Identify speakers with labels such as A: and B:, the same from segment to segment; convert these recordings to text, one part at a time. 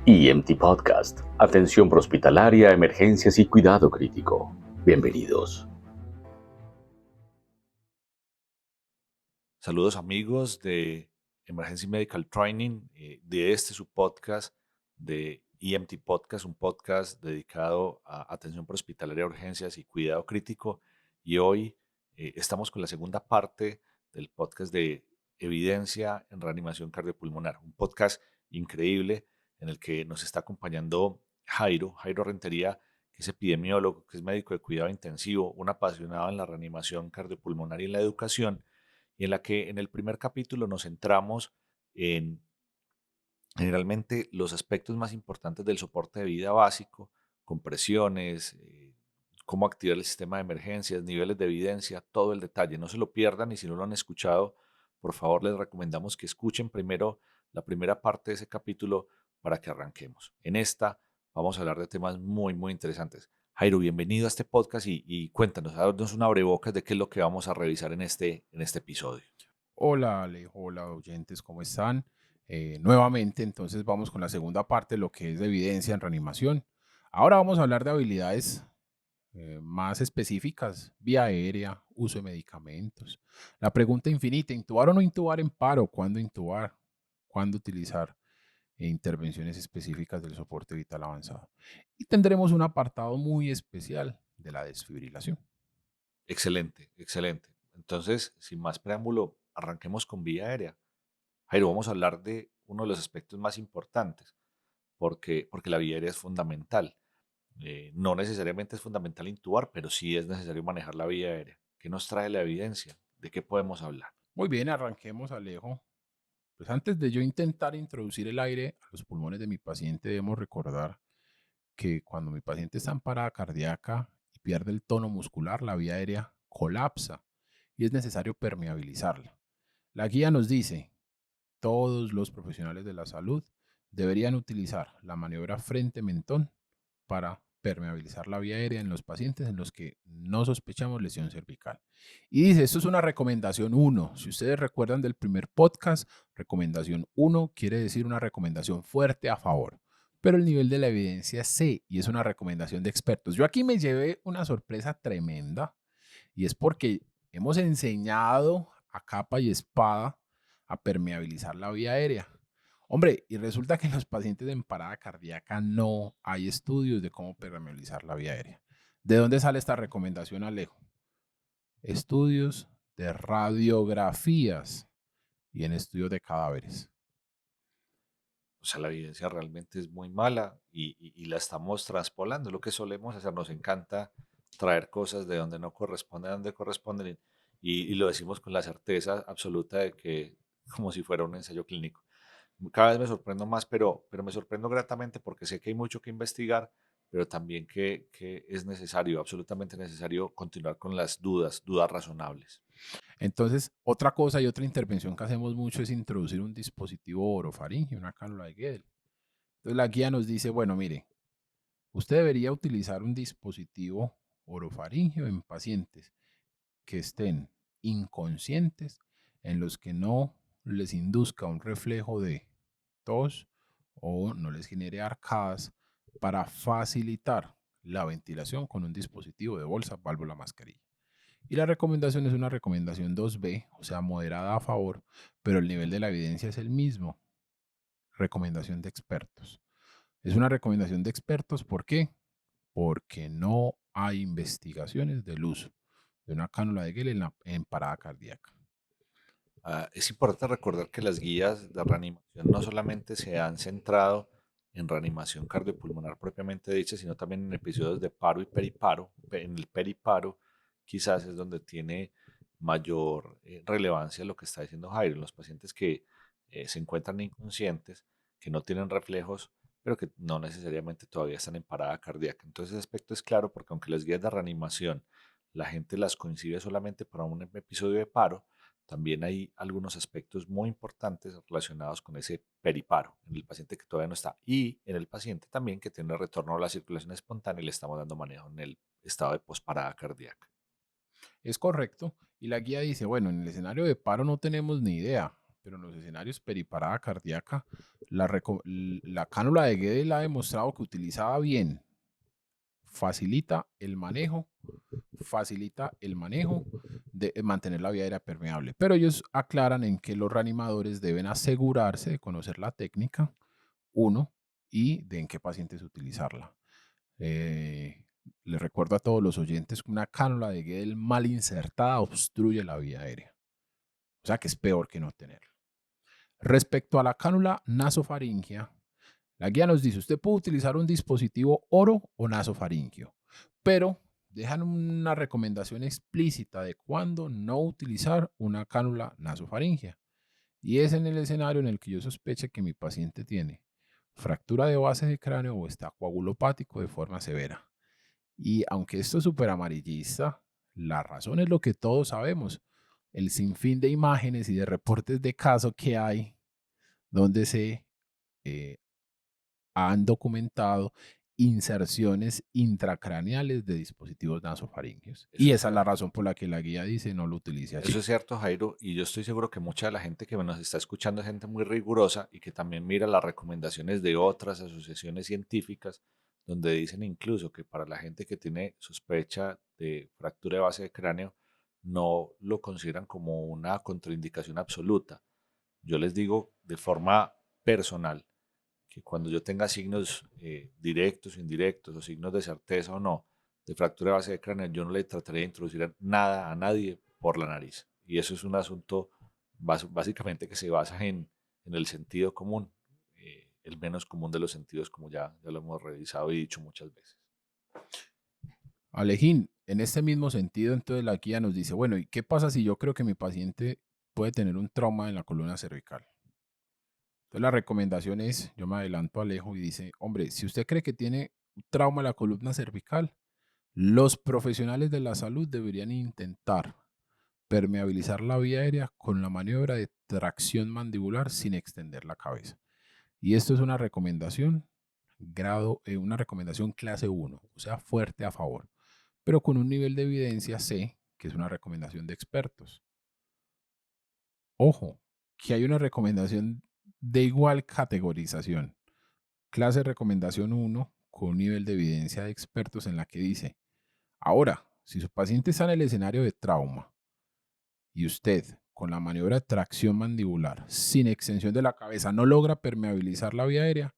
A: EMT Podcast. Atención prehospitalaria, emergencias y cuidado crítico. Bienvenidos.
B: Saludos amigos de Emergency Medical Training, de su podcast de EMT Podcast, un podcast dedicado a atención prehospitalaria, urgencias y cuidado crítico. Y hoy estamos con la segunda parte del podcast de evidencia en reanimación cardiopulmonar, un podcast increíble en el que nos está acompañando Jairo Rentería, que es epidemiólogo, que es médico de cuidado intensivo, un apasionado en la reanimación cardiopulmonar y en la educación, y en la que en el primer capítulo nos centramos en generalmente los aspectos más importantes del soporte de vida básico, compresiones, cómo activar el sistema de emergencias, niveles de evidencia, todo el detalle. No se lo pierdan, y si no lo han escuchado, por favor les recomendamos que escuchen primero la primera parte de ese capítulo para que arranquemos. En esta vamos a hablar de temas muy interesantes. Jairo, bienvenido a este podcast y cuéntanos, danos una abrebocas de qué es lo que vamos a revisar en este episodio.
C: Hola Alejo, hola oyentes, ¿cómo están? Nuevamente, entonces vamos con la segunda parte de lo que es de evidencia en reanimación. Ahora vamos a hablar de habilidades más específicas, vía aérea, uso de medicamentos. La pregunta infinita, ¿intubar o no intubar en paro? ¿Cuándo intubar? ¿Cuándo utilizar intervenciones específicas del soporte vital avanzado? Y tendremos un apartado muy especial de la desfibrilación.
B: Excelente. Entonces, sin más preámbulo, arranquemos con vía aérea. Jairo, vamos a hablar de uno de los aspectos más importantes, porque la vía aérea es fundamental. No necesariamente es fundamental intubar, pero sí es necesario manejar la vía aérea. ¿Qué nos trae la evidencia? ¿De qué podemos hablar?
C: Muy bien, arranquemos Alejo. Pues antes de yo intentar introducir el aire a los pulmones de mi paciente, debemos recordar que cuando mi paciente está en parada cardíaca y pierde el tono muscular, la vía aérea colapsa y es necesario permeabilizarla. La guía nos dice, todos los profesionales de la salud deberían utilizar la maniobra frente-mentón para permeabilizar la vía aérea en los pacientes en los que no sospechamos lesión cervical. Y dice, esto es una recomendación 1. Si ustedes recuerdan del primer podcast, recomendación 1 quiere decir una recomendación fuerte a favor, pero el nivel de la evidencia es C y es una recomendación de expertos. Yo aquí me llevé una sorpresa tremenda y es porque hemos enseñado a capa y espada a permeabilizar la vía aérea. Hombre, y resulta que en los pacientes en parada cardíaca no hay estudios de cómo permeabilizar la vía aérea. ¿De dónde sale esta recomendación, Alejo? Estudios de radiografías y en estudios de cadáveres.
B: O sea, la evidencia realmente es muy mala y la estamos traspolando, lo que solemos hacer. Nos encanta traer cosas de donde no corresponden, a donde corresponden, y lo decimos con la certeza absoluta de que, como si fuera un ensayo clínico. Cada vez me sorprendo más, pero me sorprendo gratamente porque sé que hay mucho que investigar, pero también que es necesario, absolutamente necesario, continuar con las dudas razonables.
C: Entonces, otra cosa y otra intervención que hacemos mucho es introducir un dispositivo orofaringeo, una cánula de Guedel. Entonces, la guía nos dice, bueno, mire, usted debería utilizar un dispositivo orofaringeo en pacientes que estén inconscientes, en los que no les induzca un reflejo de tos o no les genere arcadas para facilitar la ventilación con un dispositivo de bolsa, válvula, mascarilla. Y la recomendación es una recomendación 2B, o sea, moderada a favor, pero el nivel de la evidencia es el mismo. Recomendación de expertos. Es una recomendación de expertos, ¿por qué? Porque no hay investigaciones del uso de una cánula de Gale en parada cardíaca.
B: Es importante recordar que las guías de reanimación no solamente se han centrado en reanimación cardiopulmonar propiamente dicha, sino también en episodios de paro y periparo. En el periparo quizás es donde tiene mayor relevancia lo que está diciendo Jairo, en los pacientes que se encuentran inconscientes, que no tienen reflejos, pero que no necesariamente todavía están en parada cardíaca. Entonces, ese aspecto es claro porque aunque las guías de reanimación la gente las coincide solamente para un episodio de paro, también hay algunos aspectos muy importantes relacionados con ese periparo en el paciente que todavía no está, y en el paciente también que tiene retorno a la circulación espontánea y le estamos dando manejo en el estado de posparada cardíaca.
C: Es correcto. Y la guía dice, bueno, en el escenario de paro no tenemos ni idea. pero en los escenarios periparada cardíaca, la cánula de Guedel ha demostrado que utilizada bien facilita el manejo de mantener la vía aérea permeable. Pero ellos aclaran en que los reanimadores deben asegurarse de conocer la técnica, uno, y de en qué pacientes utilizarla. Les recuerdo a todos los oyentes que una cánula de Guedel mal insertada obstruye la vía aérea. O sea que es peor que no tenerla. Respecto a la cánula nasofaringea, la guía nos dice, usted puede utilizar un dispositivo oro o nasofaringeo, pero dejan una recomendación explícita de cuándo no utilizar una cánula nasofaringea. Y es en el escenario en el que yo sospeche que mi paciente tiene fractura de base de cráneo o está coagulopático de forma severa. Y aunque esto es súper amarillista, la razón es lo que todos sabemos, el sinfín de imágenes y de reportes de caso que hay donde se eh, han documentado inserciones intracraneales de dispositivos nasofaríngeos. Y esa es la razón por la que la guía dice no lo utilice así.
B: Eso es cierto, Jairo, y yo estoy seguro que mucha de la gente que nos está escuchando es gente muy rigurosa y que también mira las recomendaciones de otras asociaciones científicas, donde dicen incluso que para la gente que tiene sospecha de fractura de base de cráneo, no lo consideran como una contraindicación absoluta. Yo les digo de forma personal que cuando yo tenga signos directos o indirectos, o signos de certeza o no, de fractura de base de cráneo, yo no le trataré de introducir nada a nadie por la nariz. Y eso es un asunto básicamente que se basa en el sentido común, el menos común de los sentidos, como ya lo hemos revisado y dicho muchas veces.
C: Alejín, en este mismo sentido, entonces la guía nos dice, bueno, ¿y qué pasa si yo creo que mi paciente puede tener un trauma en la columna cervical? Entonces la recomendación es, yo me adelanto a Alejo y dice, hombre, si usted cree que tiene un trauma en la columna cervical, los profesionales de la salud deberían intentar permeabilizar la vía aérea con la maniobra de tracción mandibular sin extender la cabeza. Y esto es una recomendación una recomendación clase 1, o sea, fuerte a favor, pero con un nivel de evidencia C, que es una recomendación de expertos. Ojo, que hay una recomendación de igual categorización. Clase recomendación 1 con un nivel de evidencia de expertos en la que dice, ahora, si su paciente está en el escenario de trauma y usted con la maniobra de tracción mandibular sin extensión de la cabeza no logra permeabilizar la vía aérea,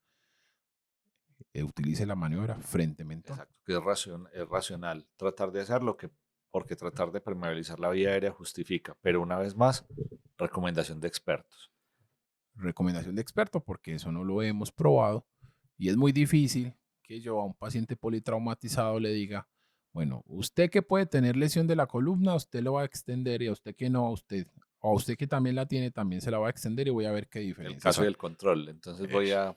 C: utilice la maniobra frente mentón.
B: Exacto, que es racional tratar de hacerlo, porque tratar de permeabilizar la vía aérea justifica, pero una vez más, recomendación de expertos.
C: Recomendación de experto porque eso no lo hemos probado y es muy difícil que yo a un paciente politraumatizado le diga, bueno, usted que puede tener lesión de la columna, usted lo va a extender y a usted que no, o a usted que también la tiene, también se la va a extender y voy a ver qué
B: El
C: diferencia.
B: caso del control. Entonces voy a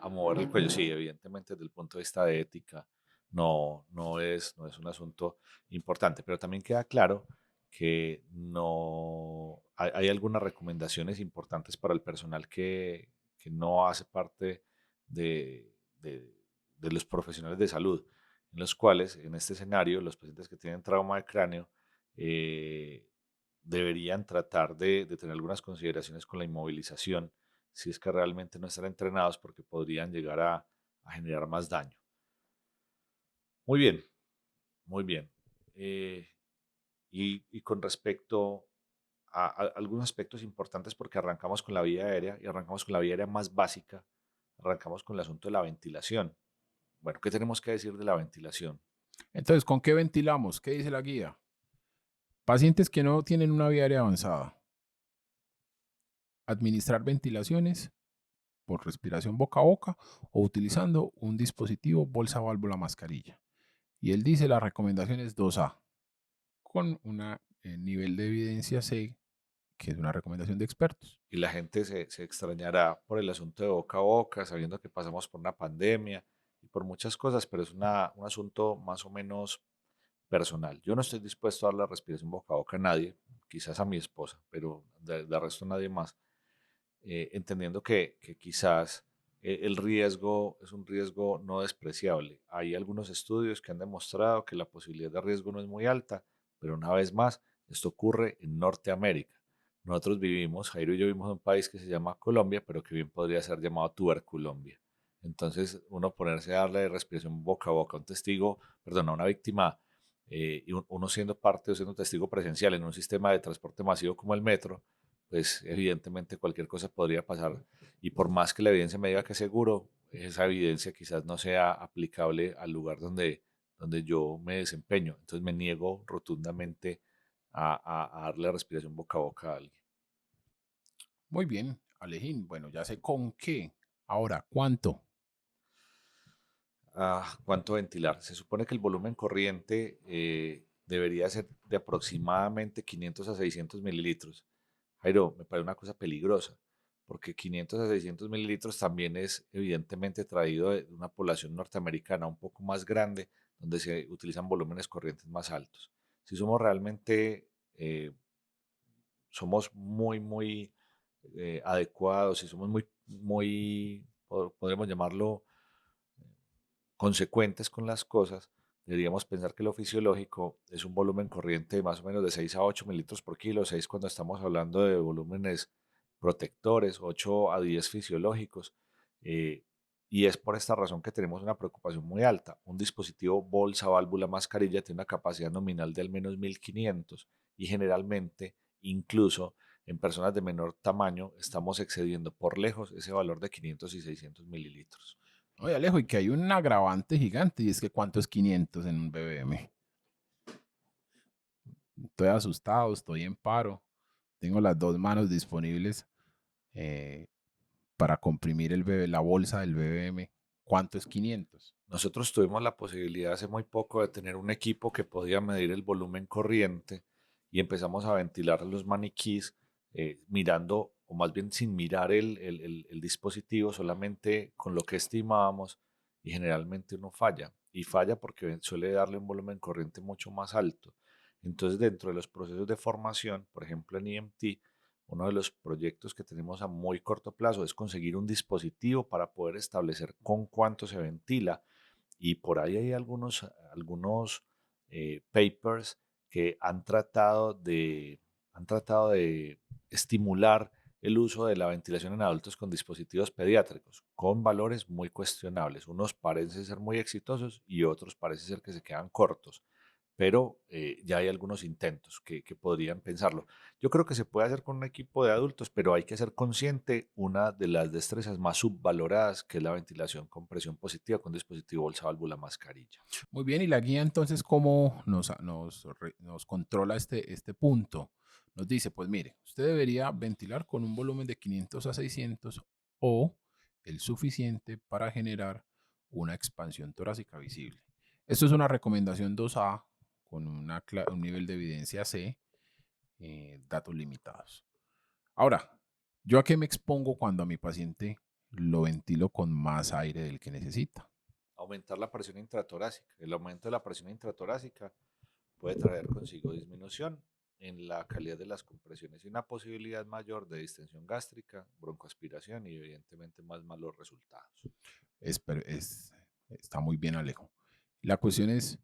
B: mover el cuello. Sí, evidentemente desde el punto de vista de ética no es un asunto importante, pero también queda claro que no hay algunas recomendaciones importantes para el personal que no hace parte de, de- de los profesionales de salud, en los cuales en este escenario los pacientes que tienen trauma de cráneo eh, deberían tratar de tener algunas consideraciones con la inmovilización, si es que realmente no están entrenados, porque podrían llegar a generar más daño. Muy bien, muy bien. Eh, y con respecto a algunos aspectos importantes, porque arrancamos con la vía aérea y arrancamos con la vía aérea más básica, arrancamos con el asunto de la ventilación. Bueno, ¿qué tenemos que decir de la ventilación?
C: Entonces, ¿con qué ventilamos? ¿Qué dice la guía? Pacientes que no tienen una vía aérea avanzada. Administrar ventilaciones por respiración boca a boca o utilizando un dispositivo bolsa válvula mascarilla. Y él dice la recomendación es 2A con un nivel de evidencia C, que es una recomendación de expertos.
B: Y la gente se extrañará por el asunto de boca a boca, sabiendo que pasamos por una pandemia y por muchas cosas, pero es un asunto más o menos personal. Yo no estoy dispuesto a dar la respiración boca a boca a nadie, quizás a mi esposa, pero de resto a nadie más, entendiendo que quizás el riesgo es un riesgo no despreciable. Hay algunos estudios que han demostrado que la posibilidad de riesgo no es muy alta, pero una vez más, esto ocurre en Norteamérica. Nosotros vivimos, Jairo y yo vivimos en un país que se llama Colombia, pero que bien podría ser llamado Tuberculombia. Entonces, uno ponerse a darle respiración boca a boca a un testigo, perdón, a una víctima, y uno siendo parte o siendo testigo presencial en un sistema de transporte masivo como el metro, pues evidentemente cualquier cosa podría pasar. Y por más que la evidencia me diga que es seguro, esa evidencia quizás no sea aplicable al lugar donde yo me desempeño. Entonces me niego rotundamente a darle respiración boca a boca a alguien.
C: Muy bien, Alejín. Bueno, ya sé con qué. Ahora, ¿cuánto?
B: ¿Cuánto ventilar? Se supone que el volumen corriente debería ser de aproximadamente 500 a 600 mililitros. Jairo, me parece una cosa peligrosa, porque 500 a 600 mililitros también es evidentemente traído de una población norteamericana un poco más grande, donde se utilizan volúmenes corrientes más altos. Si somos realmente, somos muy adecuados, si somos podríamos llamarlo, consecuentes con las cosas, deberíamos pensar que lo fisiológico es un volumen corriente de más o menos de 6 a 8 mililitros por kilo, 6 cuando estamos hablando de volúmenes protectores, 8 a 10 fisiológicos. eh, y es por esta razón que tenemos una preocupación muy alta. Un dispositivo bolsa, válvula, mascarilla tiene una capacidad nominal de al menos 1500 y generalmente, incluso en personas de menor tamaño, estamos excediendo por lejos ese valor de 500 y 600 mililitros.
C: Oye, Alejo, y que hay un agravante gigante, y es que ¿cuánto es 500 en un BBM? Estoy asustado, estoy en paro, tengo las dos manos disponibles eh, para comprimir la bolsa del BBM. ¿Cuánto es 500?
B: Nosotros tuvimos la posibilidad hace muy poco de tener un equipo que podía medir el volumen corriente y empezamos a ventilar los maniquís mirando, o más bien sin mirar el dispositivo, solamente con lo que estimábamos y generalmente uno falla. Y falla porque suele darle un volumen corriente mucho más alto. Entonces, dentro de los procesos de formación, por ejemplo en EMT, uno de los proyectos que tenemos a muy corto plazo es conseguir un dispositivo para poder establecer con cuánto se ventila y por ahí hay algunos papers que han tratado de estimular el uso de la ventilación en adultos con dispositivos pediátricos, con valores muy cuestionables. Unos parecen ser muy exitosos y otros parece ser que se quedan cortos, pero ya hay algunos intentos que podrían pensarlo. Yo creo que se puede hacer con un equipo de adultos, pero hay que ser consciente una de las destrezas más subvaloradas, que es la ventilación con presión positiva con dispositivo bolsa válvula mascarilla.
C: Muy bien, y la guía entonces, ¿cómo nos controla este punto? Nos dice, pues mire, usted debería ventilar con un volumen de 500 a 600 o el suficiente para generar una expansión torácica visible. Esto es una recomendación 2A con un nivel de evidencia C, datos limitados. Ahora, ¿yo a qué me expongo cuando a mi paciente lo ventilo con más aire del que necesita?
B: Aumentar la presión intratorácica. El aumento de la presión intratorácica puede traer consigo disminución en la calidad de las compresiones y una posibilidad mayor de distensión gástrica, broncoaspiración y evidentemente más malos resultados.
C: Está muy bien, Alejo. La cuestión es,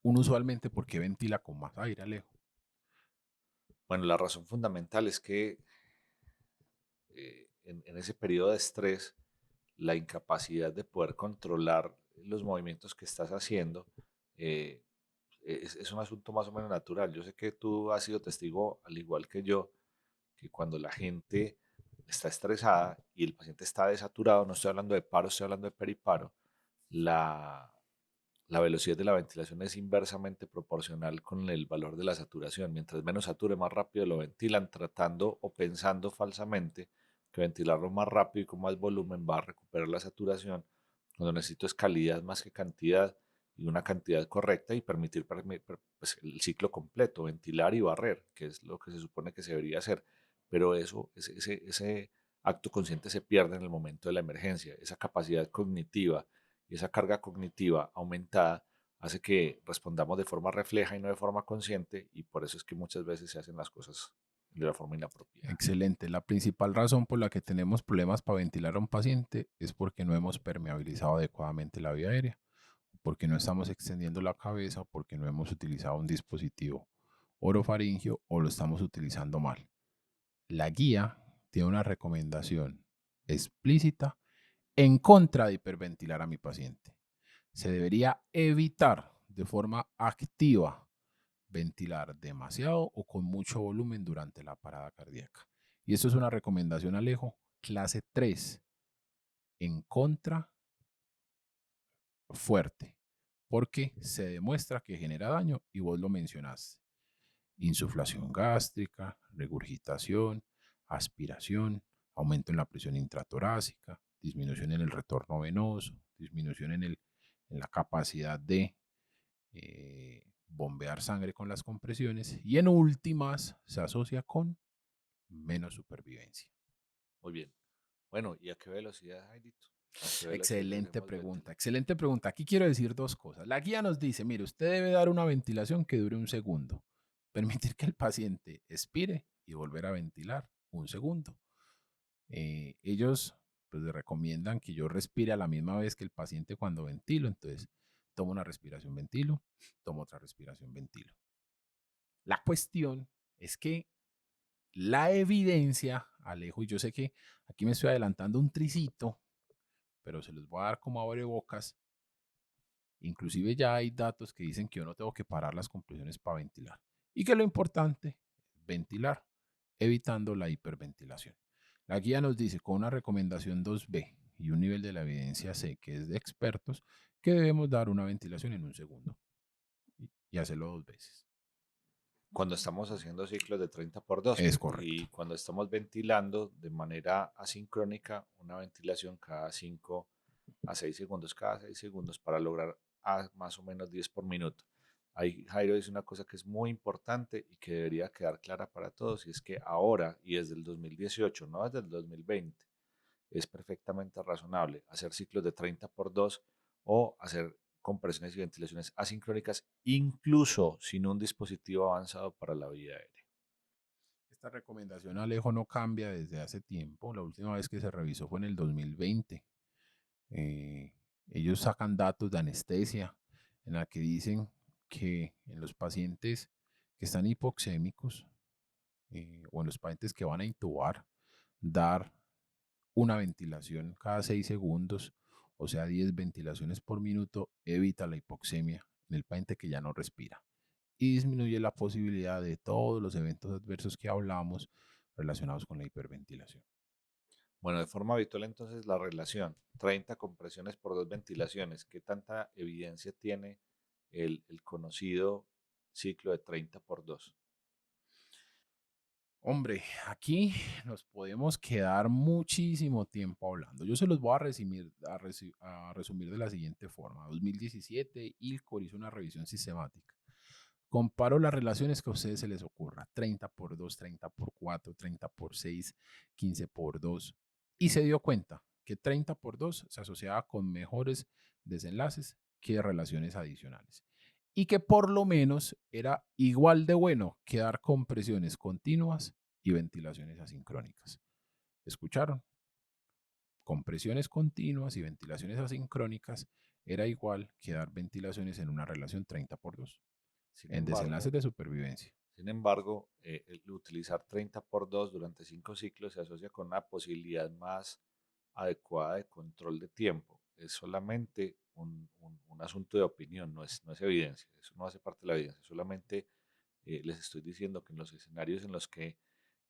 C: uno usualmente, ¿por qué ventila con más aire, Alejo?
B: Bueno, la razón fundamental es que en ese periodo de estrés, la incapacidad de poder controlar los movimientos que estás haciendo eh, es un asunto más o menos natural. Yo sé que tú has sido testigo, al igual que yo, que cuando la gente está estresada y el paciente está desaturado, no estoy hablando de paro, estoy hablando de periparo, la, la velocidad de la ventilación es inversamente proporcional con el valor de la saturación. Mientras menos sature, más rápido lo ventilan, tratando o pensando falsamente que ventilarlo más rápido y con más volumen va a recuperar la saturación, cuando necesito es calidad más que cantidad y una cantidad correcta y permitir pues, el ciclo completo, ventilar y barrer, que es lo que se supone que se debería hacer. Pero ese acto consciente se pierde en el momento de la emergencia, esa capacidad cognitiva y esa carga cognitiva aumentada hace que respondamos de forma refleja y no de forma consciente, y por eso es que muchas veces se hacen las cosas de la forma inapropiada.
C: Excelente. La principal razón por la que tenemos problemas para ventilar a un paciente es porque no hemos permeabilizado adecuadamente la vía aérea, porque no estamos extendiendo la cabeza, porque no hemos utilizado un dispositivo orofaringio o lo estamos utilizando mal. la guía tiene una recomendación explícita en contra de hiperventilar a mi paciente. Se debería evitar de forma activa ventilar demasiado o con mucho volumen durante la parada cardíaca. Y esto es una recomendación, Alejo, clase 3, en contra fuerte, porque se demuestra que genera daño y vos lo mencionaste. Insuflación gástrica, regurgitación, aspiración, aumento en la presión intratorácica, disminución en el retorno venoso, disminución en la capacidad de bombear sangre con las compresiones y en últimas se asocia con menos supervivencia.
B: Muy bien. Bueno, ¿y a qué velocidad, Jairito? ¿A qué velocidad
C: Excelente
B: debemos
C: pregunta,
B: ventilar?
C: excelente pregunta. Aquí quiero decir dos cosas. La guía nos dice, mire, usted debe dar una ventilación que dure un segundo, permitir que el paciente expire y volver a ventilar un segundo. Ellos pues le recomiendan que yo respire a la misma vez que el paciente cuando ventilo, entonces tomo una respiración, ventilo, tomo otra respiración, ventilo. La cuestión es que la evidencia, Alejo, y yo sé que aquí me estoy adelantando un tricito, pero se los voy a dar como abrebocas. Inclusive ya hay datos que dicen que yo no tengo que parar las compresiones para ventilar y que lo importante es ventilar, evitando la hiperventilación. La guía nos dice con una recomendación 2B y un nivel de la evidencia C, que es de expertos, que debemos dar una ventilación en un segundo y hacerlo 2 veces.
B: Cuando estamos haciendo ciclos de 30 por 2
C: Es correcto.
B: y cuando estamos ventilando de manera asincrónica, una ventilación cada 5 a 6 segundos, cada 6 segundos para lograr a más o menos 10 por minuto. Ahí Jairo dice una cosa que es muy importante y que debería quedar clara para todos, y es que ahora y desde el 2018, no desde el 2020, es perfectamente razonable hacer ciclos de 30 por 2 o hacer compresiones y ventilaciones asincrónicas, incluso sin un dispositivo avanzado para la vía aérea.
C: Esta recomendación, Alejo, no cambia desde hace tiempo. La última vez que se revisó fue en el 2020. Eh, Ellos sacan datos de anestesia en la que dicen que en los pacientes que están hipoxémicos o en los pacientes que van a intubar, dar una ventilación cada 6 segundos, o sea, 10 ventilaciones por minuto, evita la hipoxemia en el paciente que ya no respira y disminuye la posibilidad de todos los eventos adversos que hablamos relacionados con la hiperventilación.
B: Bueno, de forma habitual entonces la relación 30 compresiones por 2 ventilaciones, ¿qué tanta evidencia tiene el conocido ciclo de 30 por 2?
C: Hombre, aquí nos podemos quedar muchísimo tiempo hablando. Yo se los voy a resumir de la siguiente forma. 2017, ILCOR hizo una revisión sistemática. Comparo las relaciones que a ustedes se les ocurra. 30 por 2, 30 por 4, 30 por 6, 15 por 2. Y se dio cuenta que 30 por 2 se asociaba con mejores desenlaces que relaciones adicionales y que por lo menos era igual de bueno que dar compresiones continuas y ventilaciones asincrónicas. ¿Escucharon? Compresiones continuas y ventilaciones asincrónicas era igual que dar ventilaciones en una relación 30 por 2
B: Sin
C: en desenlaces
B: embargo,
C: de supervivencia.
B: el utilizar 30 por 2 durante 5 ciclos se asocia con una posibilidad más adecuada de control de tiempo. Es solamente un asunto de opinión, no es evidencia. Eso no hace parte de la evidencia. Solamente les estoy diciendo que en los escenarios en los que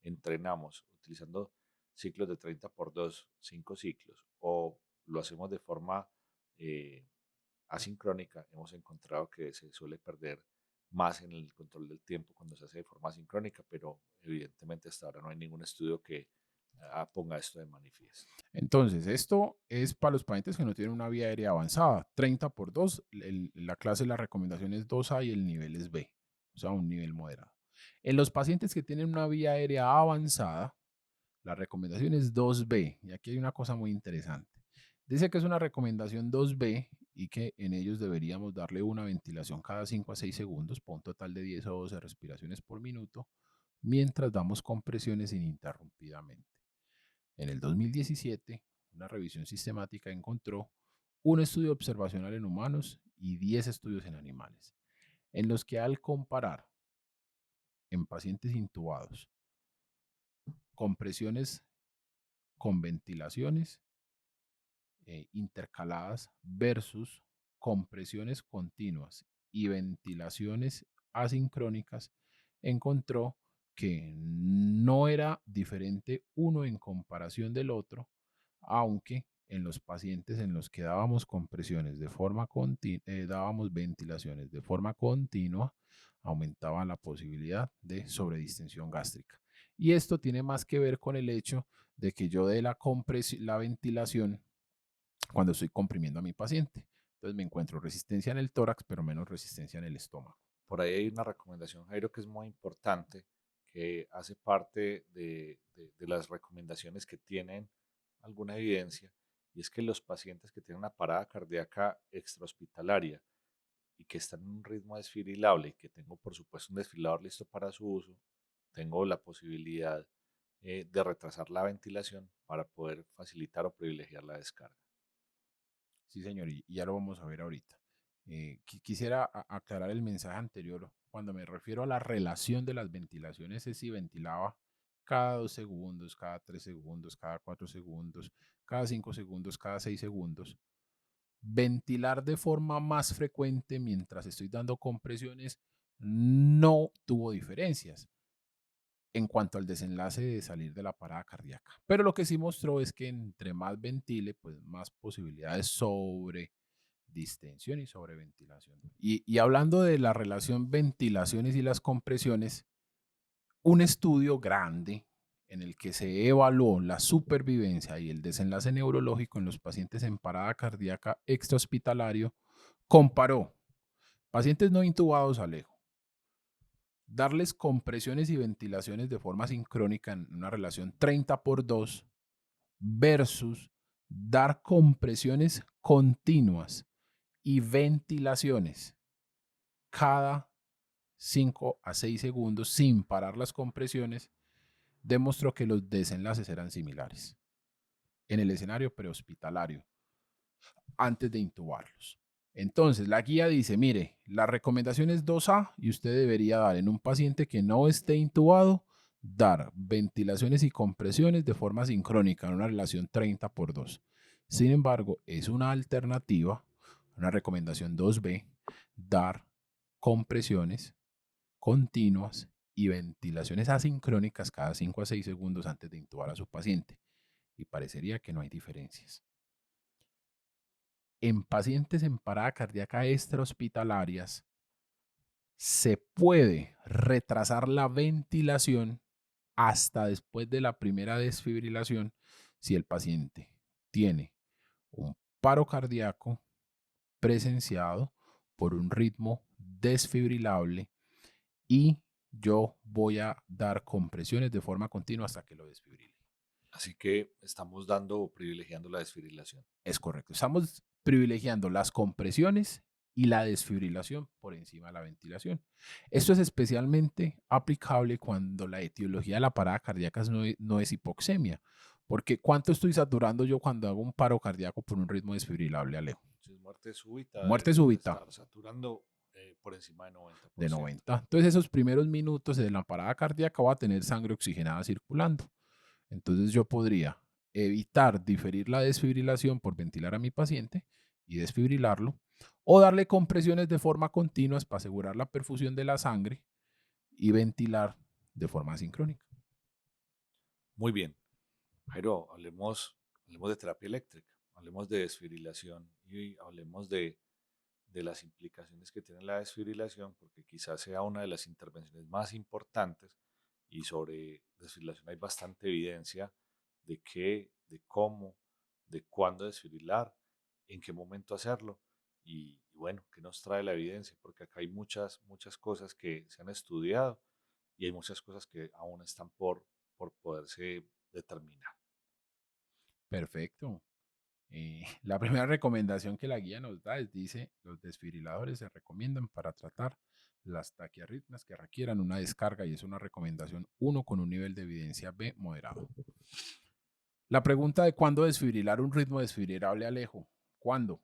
B: entrenamos utilizando ciclos de 30 por 2, 5 ciclos, o lo hacemos de forma eh, asincrónica, hemos encontrado que se suele perder más en el control del tiempo cuando se hace de forma asincrónica, pero evidentemente hasta ahora no hay ningún estudio que ponga esto de manifiesto.
C: Entonces, esto es para los pacientes que no tienen una vía aérea avanzada. 30 por 2, la clase, la recomendación es 2A y el nivel es B, o sea, un nivel moderado. En los pacientes que tienen una vía aérea avanzada, la recomendación es 2B. Y aquí hay una cosa muy interesante. Dice que es una recomendación 2B y que en ellos deberíamos darle una ventilación cada 5 a 6 segundos, por un total de 10 o 12 respiraciones por minuto, mientras damos compresiones ininterrumpidamente. En el 2017, una revisión sistemática encontró un estudio observacional en humanos y 10 estudios en animales, en los que al comparar en pacientes intubados compresiones con ventilaciones intercaladas versus compresiones continuas y ventilaciones asincrónicas, encontró que no era diferente uno en comparación del otro, aunque en los pacientes en los que dábamos compresiones de forma continua, dábamos ventilaciones de forma continua, aumentaba la posibilidad de sobredistensión gástrica. Y esto tiene más que ver con el hecho de que yo dé la ventilación cuando estoy comprimiendo a mi paciente. Entonces me encuentro resistencia en el tórax, pero menos resistencia en el estómago.
B: Por ahí hay una recomendación, Jairo, que es muy importante, que hace parte de las recomendaciones que tienen alguna evidencia, y es que los pacientes que tienen una parada cardíaca extrahospitalaria y que están en un ritmo desfibrilable y que tengo, por supuesto, un desfibrilador listo para su uso, tengo la posibilidad de retrasar la ventilación para poder facilitar o privilegiar la descarga.
C: Sí, señor, y ya lo vamos a ver ahorita. Quisiera aclarar el mensaje anterior. Cuando me refiero a la relación de las ventilaciones, es si ventilaba cada 2 segundos, cada 3 segundos, cada 4 segundos, cada 5 segundos, cada 6 segundos. Ventilar de forma más frecuente mientras estoy dando compresiones no tuvo diferencias en cuanto al desenlace de salir de la parada cardíaca. Pero lo que sí mostró es que entre más ventile, pues más posibilidades sobre distensión y sobreventilación. Y hablando de la relación ventilaciones y las compresiones, un estudio grande en el que se evaluó la supervivencia y el desenlace neurológico en los pacientes en parada cardíaca extrahospitalario comparó pacientes no intubados, Alejo, darles compresiones y ventilaciones de forma sincrónica en una relación 30:2 versus dar compresiones continuas y ventilaciones cada 5 a 6 segundos sin parar las compresiones, demostró que los desenlaces eran similares en el escenario prehospitalario antes de intubarlos. Entonces, la guía dice, mire, la recomendación es 2A y usted debería dar en un paciente que no esté intubado, dar ventilaciones y compresiones de forma sincrónica en una relación 30:2. Sin embargo, es una alternativa, una recomendación 2B, dar compresiones continuas y ventilaciones asincrónicas cada 5 a 6 segundos antes de intubar a su paciente. Y parecería que no hay diferencias. En pacientes en parada cardíaca extrahospitalarias se puede retrasar la ventilación hasta después de la primera desfibrilación si el paciente tiene un paro cardíaco presenciado por un ritmo desfibrilable y yo voy a dar compresiones de forma continua hasta que lo desfibrile.
B: Así que estamos dando o privilegiando la desfibrilación.
C: Es correcto. Estamos privilegiando las compresiones y la desfibrilación por encima de la ventilación. Esto es especialmente aplicable cuando la etiología de la parada cardíaca no es hipoxemia. Porque ¿cuánto estoy saturando yo cuando hago un paro cardíaco por un ritmo desfibrilable, Alejo?
B: Si es muerte súbita,
C: Muerte
B: debemos de
C: súbita
B: estar saturando por encima de 90%.
C: de 90. Entonces esos primeros minutos de la parada cardíaca va a tener sangre oxigenada circulando. Entonces yo podría evitar diferir la desfibrilación por ventilar a mi paciente y desfibrilarlo, o darle compresiones de forma continua para asegurar la perfusión de la sangre y ventilar de forma sincrónica.
B: Muy bien. Jairo, hablemos de terapia eléctrica, hablemos de desfibrilación y hablemos de las implicaciones que tiene la desfibrilación, porque quizás sea una de las intervenciones más importantes y sobre desfibrilación hay bastante evidencia de qué, de cómo, de cuándo desfibrilar, en qué momento hacerlo y bueno, qué nos trae la evidencia, porque acá hay muchas cosas que se han estudiado y hay muchas cosas que aún están por poderse determinar.
C: Perfecto. La primera recomendación que la guía nos da es, dice, los desfibriladores se recomiendan para tratar las taquiarritmias que requieran una descarga y es una recomendación 1 con un nivel de evidencia B moderado. La pregunta de cuándo desfibrilar un ritmo desfibrilable, Alejo. ¿Cuándo?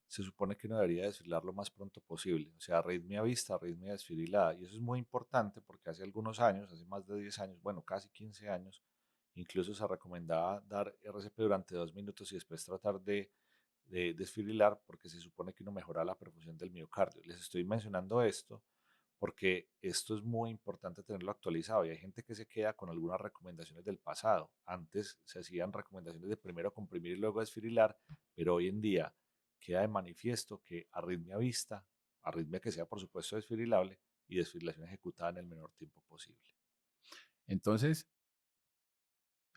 B: Se supone que uno debería desfibrilar lo más pronto posible, o sea, arritmia vista, arritmia desfibrilada. Y eso es muy importante porque hace algunos años, hace más de 10 años, bueno, casi 15 años, Incluso se recomendaba dar RCP durante 2 minutos y después tratar de desfibrilar porque se supone que uno mejora la perfusión del miocardio. Les estoy mencionando esto porque esto es muy importante tenerlo actualizado y hay gente que se queda con algunas recomendaciones del pasado. Antes se hacían recomendaciones de primero comprimir y luego desfibrilar, pero hoy en día queda de manifiesto que arritmia vista, arritmia que sea por supuesto desfibrilable y desfibrilación ejecutada en el menor tiempo posible.
C: Entonces,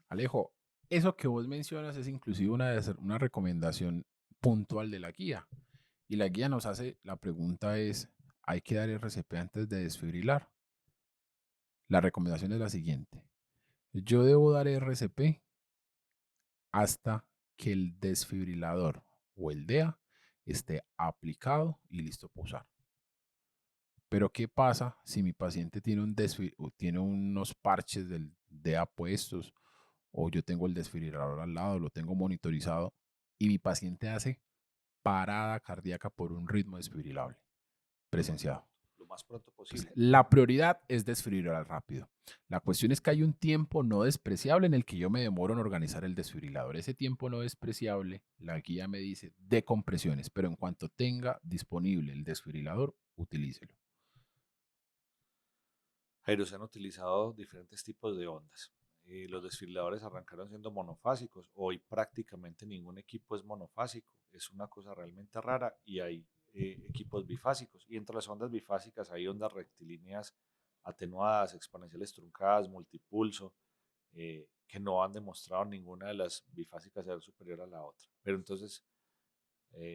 C: Alejo, eso que vos mencionas es inclusive una recomendación puntual de la guía. Y la guía nos hace, la pregunta es, ¿hay que dar RCP antes de desfibrilar? La recomendación es la siguiente. Yo debo dar RCP hasta que el desfibrilador o el DEA esté aplicado y listo para usar. Pero ¿qué pasa si mi paciente tiene unos parches del DEA puestos o yo tengo el desfibrilador al lado, lo tengo monitorizado y mi paciente hace parada cardíaca por un ritmo desfibrilable presenciado?
B: Lo más pronto
C: Pues
B: posible.
C: la prioridad es desfibrilar rápido. La cuestión es que hay un tiempo no despreciable en el que yo me demoro en organizar el desfibrilador. Ese tiempo no despreciable, la guía me dice de compresiones, pero en cuanto tenga disponible el desfibrilador, utilícelo.
B: Jairo, se han utilizado diferentes tipos de ondas. Los desfibriladores arrancaron siendo monofásicos. Hoy prácticamente ningún equipo es monofásico. Es una cosa realmente rara y hay equipos bifásicos. Y entre las ondas bifásicas hay ondas rectilíneas atenuadas, exponenciales truncadas, multipulso, que no han demostrado ninguna de las bifásicas ser superior a la otra. Pero entonces,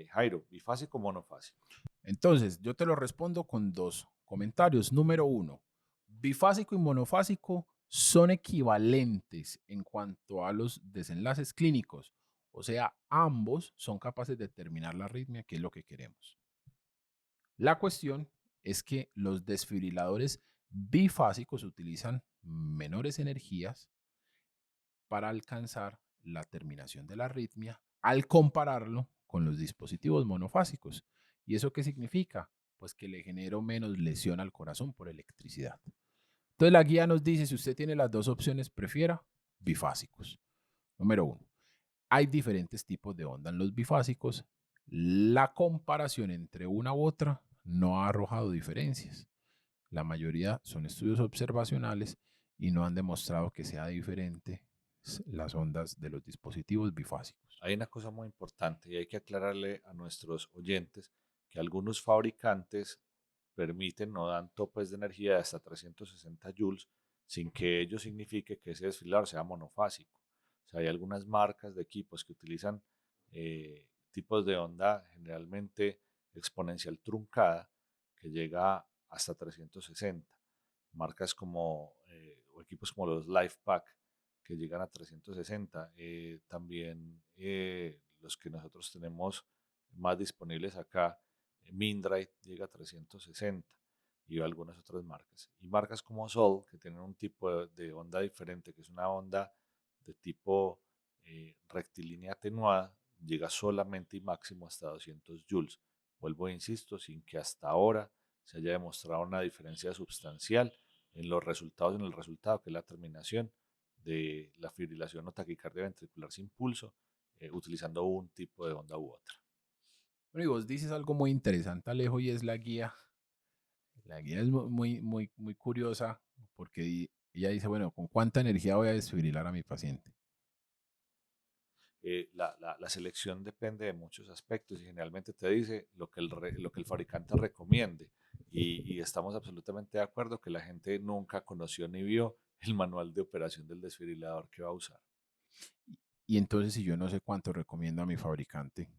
B: Jairo, ¿bifásico o monofásico?
C: Entonces, yo te lo respondo con dos comentarios. Número uno, bifásico y monofásico son equivalentes en cuanto a los desenlaces clínicos. O sea, ambos son capaces de determinar la arritmia, que es lo que queremos. La cuestión es que los desfibriladores bifásicos utilizan menores energías para alcanzar la terminación de la arritmia al compararlo con los dispositivos monofásicos. ¿Y eso qué significa? Pues que le genero menos lesión al corazón por electricidad. Entonces la guía nos dice, si usted tiene las dos opciones, prefiera bifásicos. Número uno, hay diferentes tipos de onda en los bifásicos. La comparación entre una u otra no ha arrojado diferencias. La mayoría son estudios observacionales y no han demostrado que sea diferente las ondas de los dispositivos bifásicos.
B: Hay una cosa muy importante y hay que aclararle a nuestros oyentes que algunos fabricantes permiten, no dan topes de energía de hasta 360 joules sin que ello signifique que ese desfibrilador sea monofásico. O sea, hay algunas marcas de equipos que utilizan tipos de onda generalmente exponencial truncada que llega hasta 360. Marcas como, o equipos como los LifePack que llegan a 360. También los que nosotros tenemos más disponibles acá, Mindray llega a 360 y algunas otras marcas. Y marcas como Sol, que tienen un tipo de onda diferente, que es una onda de tipo rectilínea atenuada, llega solamente y máximo hasta 200 joules. Vuelvo e insisto, sin que hasta ahora se haya demostrado una diferencia sustancial en los resultados, en el resultado, que es la terminación de la fibrilación o taquicardia ventricular sin pulso, utilizando un tipo de onda u otra.
C: Bueno, y vos dices algo muy interesante, Alejo, y es la guía. La guía es muy curiosa porque ella dice, bueno, ¿con cuánta energía voy a desfibrilar a mi paciente?
B: La selección depende de muchos aspectos y generalmente te dice lo que el fabricante recomiende. Y estamos absolutamente de acuerdo que la gente nunca conoció ni vio el manual de operación del desfibrilador que va a usar.
C: Y entonces, si yo no sé cuánto recomiendo a mi fabricante,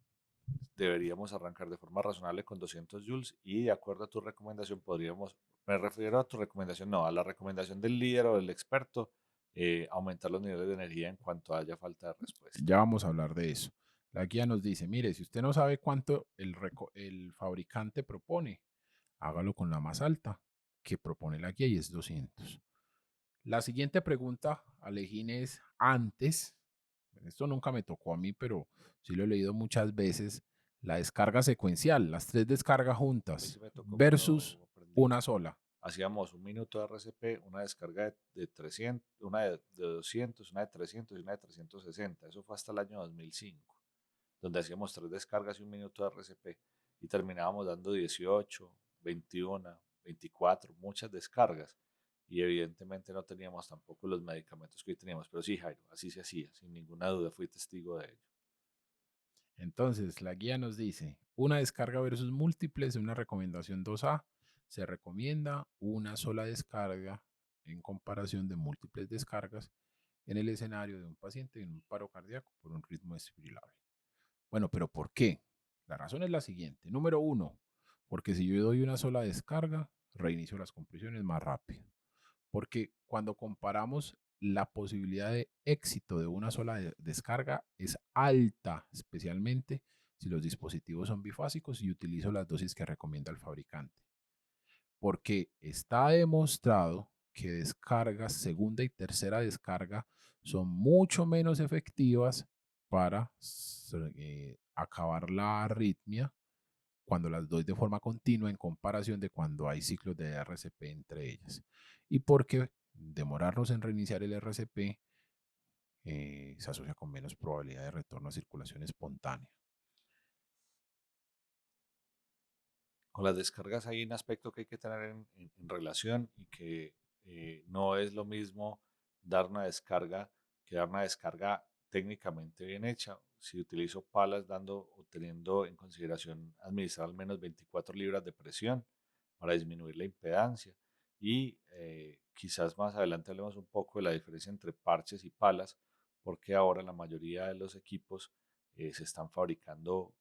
B: Deberíamos arrancar de forma razonable con 200 joules y de acuerdo a tu recomendación podríamos, me refiero a tu recomendación, no, a la recomendación del líder o del experto, aumentar los niveles de energía en cuanto haya falta de respuesta.
C: ya vamos a hablar de eso. La guía nos dice, mire, si usted no sabe cuánto el fabricante propone, hágalo con la más alta que propone la guía y es 200. La siguiente pregunta, Alejín, es antes, esto nunca me tocó a mí, pero sí lo he leído muchas veces, la descarga secuencial, las tres descargas
B: A mí
C: juntas
B: sí me tocó
C: versus
B: cuando aprendí.
C: una sola.
B: hacíamos un minuto de RCP, una descarga de 300, una de 200, una de 300 y una de 360. Eso fue hasta el año 2005, donde hacíamos 3 descargas y un minuto de RCP y terminábamos dando 18, 21, 24, muchas descargas. Y evidentemente no teníamos tampoco los medicamentos que hoy teníamos. Pero sí, Jairo, así se hacía, sin ninguna duda, fui testigo de ello.
C: Entonces, la guía nos dice, una descarga versus múltiples, una recomendación 2A, se recomienda una sola descarga en comparación de múltiples descargas en el escenario de un paciente en un paro cardíaco por un ritmo desfibrilable. Bueno, pero ¿por qué? La razón es la siguiente. Número uno, porque si yo doy una sola descarga, reinicio las compresiones más rápido. Porque cuando comparamos la posibilidad de éxito de una sola descarga es alta, especialmente si los dispositivos son bifásicos y utilizo las dosis que recomienda el fabricante. Porque está demostrado que descargas, segunda y tercera descarga, son mucho menos efectivas para acabar la arritmia cuando las doy de forma continua en comparación de cuando hay ciclos de RCP entre ellas. Y porque demorarnos en reiniciar el RCP se asocia con menos probabilidad de retorno a circulación espontánea.
B: Con las descargas hay un aspecto que hay que tener en relación y que no es lo mismo dar una descarga que dar una descarga técnicamente bien hecha. Si utilizo palas dando o teniendo en consideración administrar al menos 24 libras de presión para disminuir la impedancia. Y quizás más adelante hablemos un poco de la diferencia entre parches y palas, porque ahora la mayoría de los equipos se están fabricando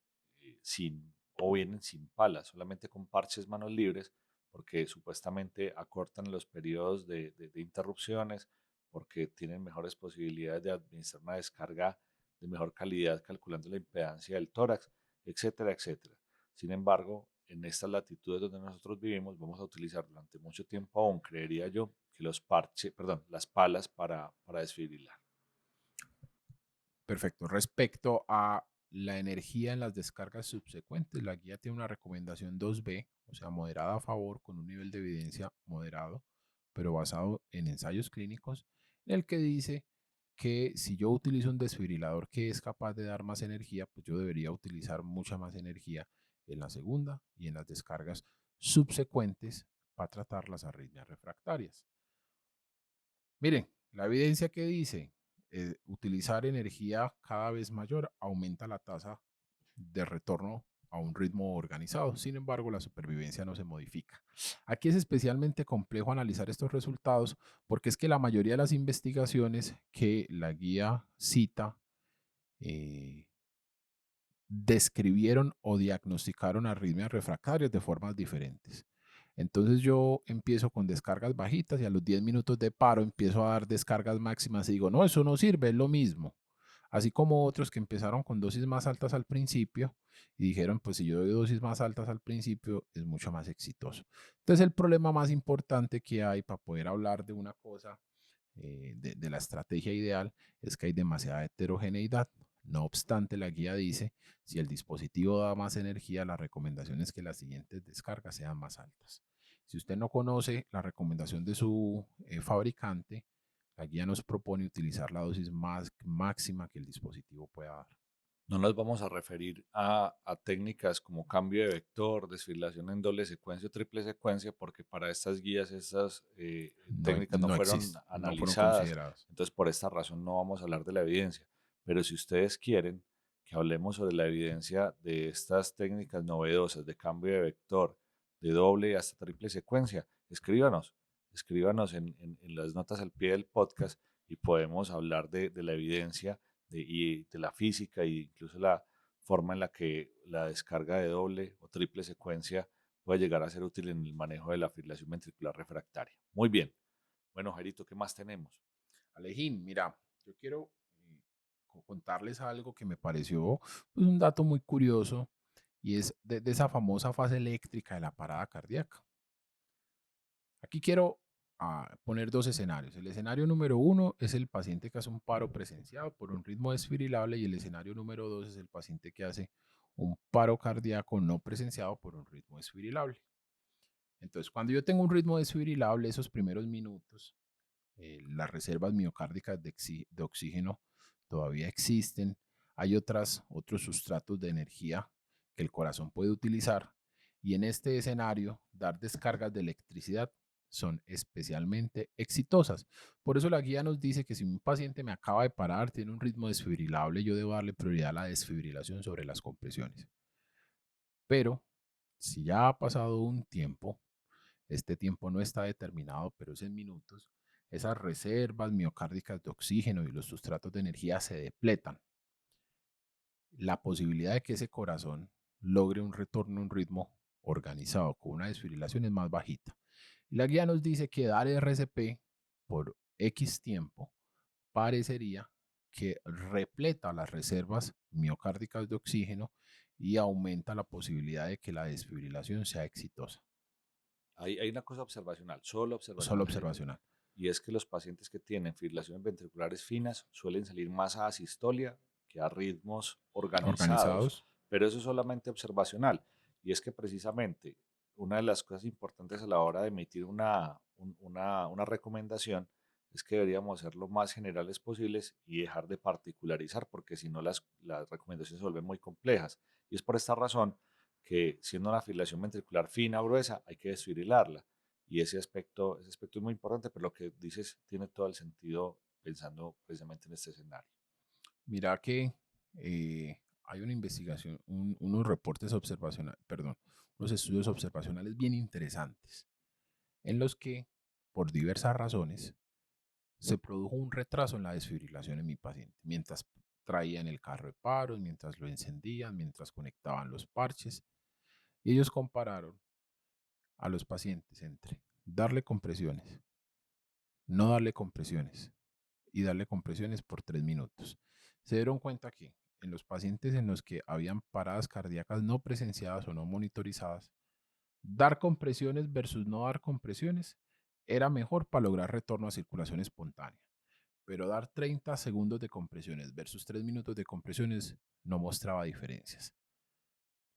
B: sin o vienen sin palas, solamente con parches manos libres, porque supuestamente acortan los periodos de interrupciones, porque tienen mejores posibilidades de administrar una descarga de mejor calidad calculando la impedancia del tórax, etcétera, etcétera. Sin embargo, en estas latitudes donde nosotros vivimos, vamos a utilizar durante mucho tiempo aún, creería yo, que las palas para desfibrilar.
C: Perfecto. Respecto a la energía en las descargas subsecuentes, la guía tiene una recomendación 2B, o sea, moderada a favor con un nivel de evidencia moderado, pero basado en ensayos clínicos, en el que dice que si yo utilizo un desfibrilador que es capaz de dar más energía, pues yo debería utilizar mucha más energía en la segunda y en las descargas subsecuentes para tratar las arritmias refractarias. Miren, la evidencia que dice utilizar energía cada vez mayor aumenta la tasa de retorno a un ritmo organizado. Sin embargo, la supervivencia no se modifica. Aquí es especialmente complejo analizar estos resultados porque es que la mayoría de las investigaciones que la guía cita eh, describieron o diagnosticaron arritmias refractarias de formas diferentes. Entonces yo empiezo con descargas bajitas y a los 10 minutos de paro empiezo a dar descargas máximas y digo, no, eso no sirve, es lo mismo. Así como otros que empezaron con dosis más altas al principio y dijeron, pues si yo doy dosis más altas al principio es mucho más exitoso. Entonces el problema más importante que hay para poder hablar de una cosa, de la estrategia ideal, es que hay demasiada heterogeneidad. No obstante, la guía dice, si el dispositivo da más energía, la recomendación es que las siguientes descargas sean más altas. Si usted no conoce la recomendación de su fabricante, la guía nos propone utilizar la dosis más máxima que el dispositivo pueda dar.
B: No nos vamos a referir a técnicas como cambio de vector, desfibrilación en doble secuencia o triple secuencia, porque para estas guías esas técnicas no fueron
C: no fueron
B: analizadas.
C: consideradas.
B: Entonces, por esta razón no vamos a hablar de la evidencia. Pero si ustedes quieren que hablemos sobre la evidencia de estas técnicas novedosas de cambio de vector, de doble y hasta triple secuencia, escríbanos. Escríbanos en las notas al pie del podcast y podemos hablar de la evidencia y de la física e incluso la forma en la que la descarga de doble o triple secuencia puede llegar a ser útil en el manejo de la fibrilación ventricular refractaria. Muy bien. Bueno, Gerito, ¿qué más tenemos?
C: Alejín, mira, yo quiero contarles algo que me pareció pues, un dato muy curioso y es de esa famosa fase eléctrica de la parada cardíaca. Aquí quiero poner dos escenarios. El escenario número uno es el paciente que hace un paro presenciado por un ritmo desfibrilable y el escenario número dos es el paciente que hace un paro cardíaco no presenciado por un ritmo desfibrilable. Entonces, cuando yo tengo un ritmo desfibrilable, esos primeros minutos, las reservas miocárdicas de oxígeno todavía existen. Hay otros sustratos de energía que el corazón puede utilizar. Y en este escenario, dar descargas de electricidad son especialmente exitosas. Por eso la guía nos dice que si un paciente me acaba de parar, tiene un ritmo desfibrilable, yo debo darle prioridad a la desfibrilación sobre las compresiones. Pero si ya ha pasado un tiempo, este tiempo no está determinado, pero es en minutos, esas reservas miocárdicas de oxígeno y los sustratos de energía se depletan. La posibilidad de que ese corazón logre un retorno a un ritmo organizado con una desfibrilación es más bajita. Y la guía nos dice que dar RCP por X tiempo parecería que repleta las reservas miocárdicas de oxígeno y aumenta la posibilidad de que la desfibrilación sea exitosa.
B: Hay una cosa observacional, solo
C: Solo
B: observacional, Jairo,
C: observacional.
B: y es que los pacientes que tienen fibrilaciones ventriculares finas suelen salir más a asistolia que a ritmos organizados,
C: Organizados.
B: pero eso es solamente observacional. Y es que precisamente una de las cosas importantes a la hora de emitir una recomendación es que deberíamos ser lo más generales posibles y dejar de particularizar, porque si no las recomendaciones se vuelven muy complejas. Y es por esta razón que siendo una fibrilación ventricular fina o gruesa hay que desfibrilarla. Y ese aspecto es muy importante, pero lo que dices tiene todo el sentido pensando precisamente en este escenario.
C: Mira que hay una investigación, unos reportes observacionales, perdón, unos estudios observacionales bien interesantes en los que, por diversas razones, se produjo un retraso en la desfibrilación en mi paciente, mientras traían el carro de paros, mientras lo encendían, mientras conectaban los parches. Y ellos compararon a los pacientes entre darle compresiones, no darle compresiones y darle compresiones por 3 minutos. Se dieron cuenta que en los pacientes en los que habían paradas cardíacas no presenciadas o no monitorizadas, dar compresiones versus no dar compresiones era mejor para lograr retorno a circulación espontánea. Pero dar 30 segundos de compresiones versus 3 minutos de compresiones no mostraba diferencias.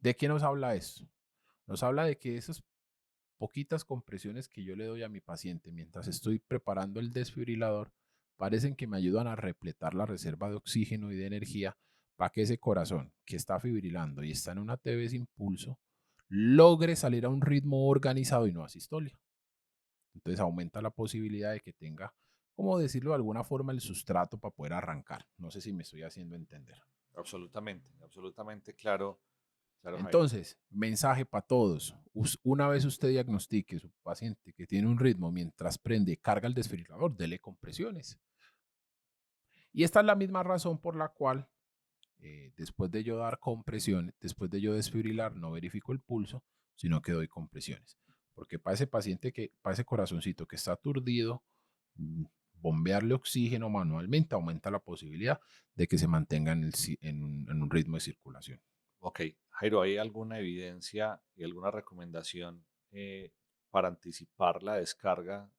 C: ¿De qué nos habla esto? Nos habla de que esas poquitas compresiones que yo le doy a mi paciente mientras estoy preparando el desfibrilador parecen que me ayudan a repletar la reserva de oxígeno y de energía para que ese corazón que está fibrilando y está en una TB sin pulso logre salir a un ritmo organizado y no a sistolia. Entonces aumenta la posibilidad de que tenga, como decirlo de alguna forma, el sustrato para poder arrancar. No sé si me estoy haciendo entender.
B: Absolutamente, absolutamente claro, claro, Jairo.
C: Entonces, mensaje para todos. Una vez usted diagnostique su paciente que tiene un ritmo mientras prende, carga el desfibrilador, dele compresiones. Y esta es la misma razón por la cual, después de yo dar compresiones, después de yo desfibrilar, no verifico el pulso, sino que doy compresiones. Porque para ese paciente para ese corazoncito que está aturdido, mm, bombearle oxígeno manualmente aumenta la posibilidad de que se mantenga en un ritmo de circulación.
B: Ok, Jairo, ¿hay alguna evidencia y alguna recomendación para anticipar la descarga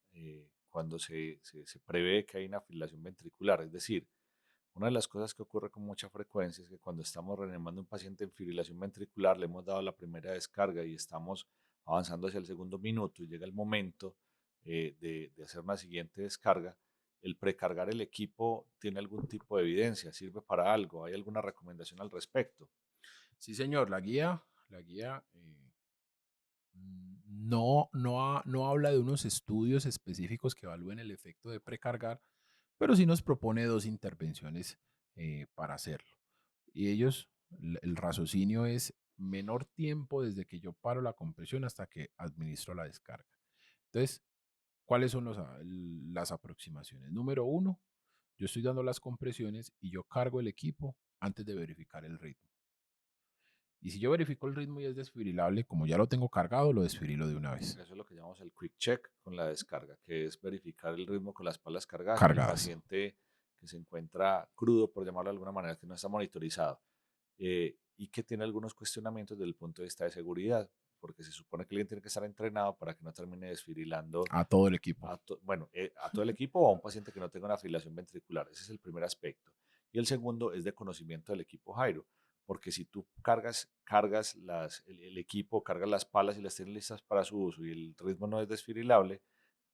B: cuando se prevé que hay una fibrilación ventricular? Es decir, una de las cosas que ocurre con mucha frecuencia es que cuando estamos reanimando a un paciente en fibrilación ventricular, le hemos dado la primera descarga y estamos avanzando hacia el segundo minuto y llega el momento de hacer una siguiente descarga. ¿El precargar el equipo tiene algún tipo de evidencia? ¿Sirve para algo? ¿Hay alguna recomendación al respecto?
C: Sí, señor, la guía no habla de unos estudios específicos que evalúen el efecto de precargar, pero sí nos propone dos intervenciones para hacerlo. Y el raciocinio es menor tiempo desde que yo paro la compresión hasta que administro la descarga. Entonces, ¿cuáles son las aproximaciones? Número uno, yo estoy dando las compresiones y yo cargo el equipo antes de verificar el ritmo. Y si yo verifico el ritmo y es desfibrilable, como ya lo tengo cargado, lo desfibrilo de una vez.
B: Eso es lo que llamamos el quick check con la descarga, que es verificar el ritmo con las palas cargadas en el
C: Cargadas.
B: paciente que se encuentra crudo, por llamarlo de alguna manera, que no está monitorizado y que tiene algunos cuestionamientos desde el punto de vista de seguridad, porque se supone que alguien tiene que estar entrenado para que no termine desfibrilando
C: A todo el equipo.
B: a todo el equipo o a un paciente que no tenga una fibrilación ventricular. Ese es el primer aspecto. Y el segundo es de conocimiento del equipo Jairo, porque si tú cargas el equipo, cargas las palas y las tienes listas para su uso y el ritmo no es desfirilable,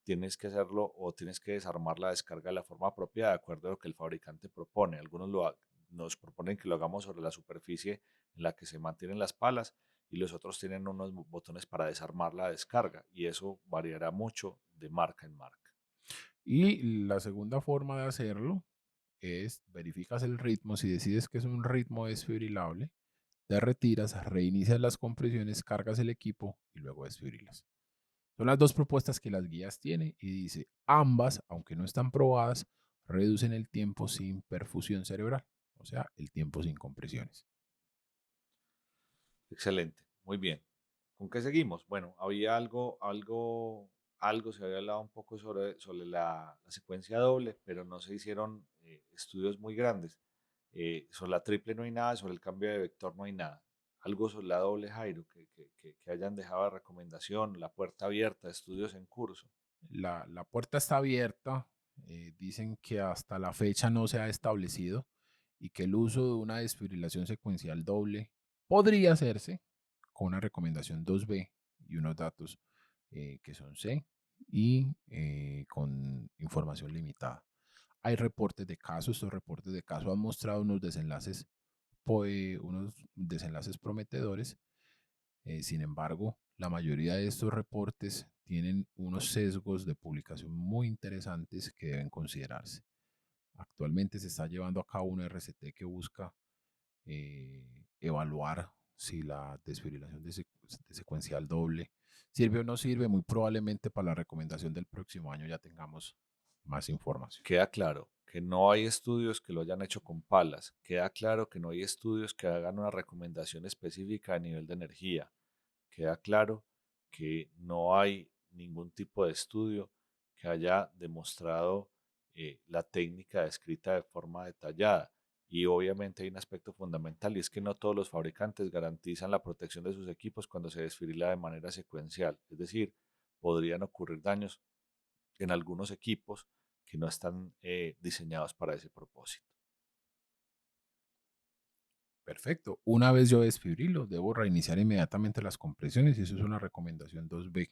B: tienes que hacerlo o tienes que desarmar la descarga de la forma apropiada, de acuerdo a lo que el fabricante propone. Algunos nos proponen que lo hagamos sobre la superficie en la que se mantienen las palas y los otros tienen unos botones para desarmar la descarga y eso variará mucho de marca en marca.
C: Y la segunda forma de hacerlo es verificas el ritmo. Si decides que es un ritmo desfibrilable, te retiras, reinicias las compresiones, cargas el equipo y luego desfibrilas. Son las dos propuestas que las guías tienen y dice, ambas, aunque no están probadas, reducen el tiempo sin perfusión cerebral, o sea, el tiempo sin compresiones.
B: Excelente, muy bien. ¿Con qué seguimos? Bueno, había algo se había hablado un poco sobre la secuencia doble, pero no se hicieron estudios muy grandes. Sobre la triple no hay nada, sobre el cambio de vector no hay nada. Algo sobre la doble, Jairo, que hayan dejado de recomendación, la puerta abierta, estudios en curso.
C: La puerta está abierta, dicen que hasta la fecha no se ha establecido y que el uso de una desfibrilación secuencial doble podría hacerse con una recomendación 2B y unos datos que son C y con información limitada. Hay reportes de casos, estos reportes de casos han mostrado unos desenlaces prometedores. Sin embargo, la mayoría de estos reportes tienen unos sesgos de publicación muy interesantes que deben considerarse. Actualmente se está llevando a cabo una RCT que busca evaluar si la desfibrilación de secuencial doble sirve o no sirve. Muy probablemente para la recomendación del próximo año ya tengamos más información.
B: Queda claro que no hay estudios que lo hayan hecho con palas. Queda claro que no hay estudios que hagan una recomendación específica a nivel de energía. Queda claro que no hay ningún tipo de estudio que haya demostrado la técnica descrita de forma detallada. Y obviamente hay un aspecto fundamental y es que no todos los fabricantes garantizan la protección de sus equipos cuando se desfibila de manera secuencial. Es decir, podrían ocurrir daños en algunos equipos que no están diseñados para ese propósito.
C: Perfecto. Una vez yo desfibrilo, debo reiniciar inmediatamente las compresiones y eso es una recomendación 2B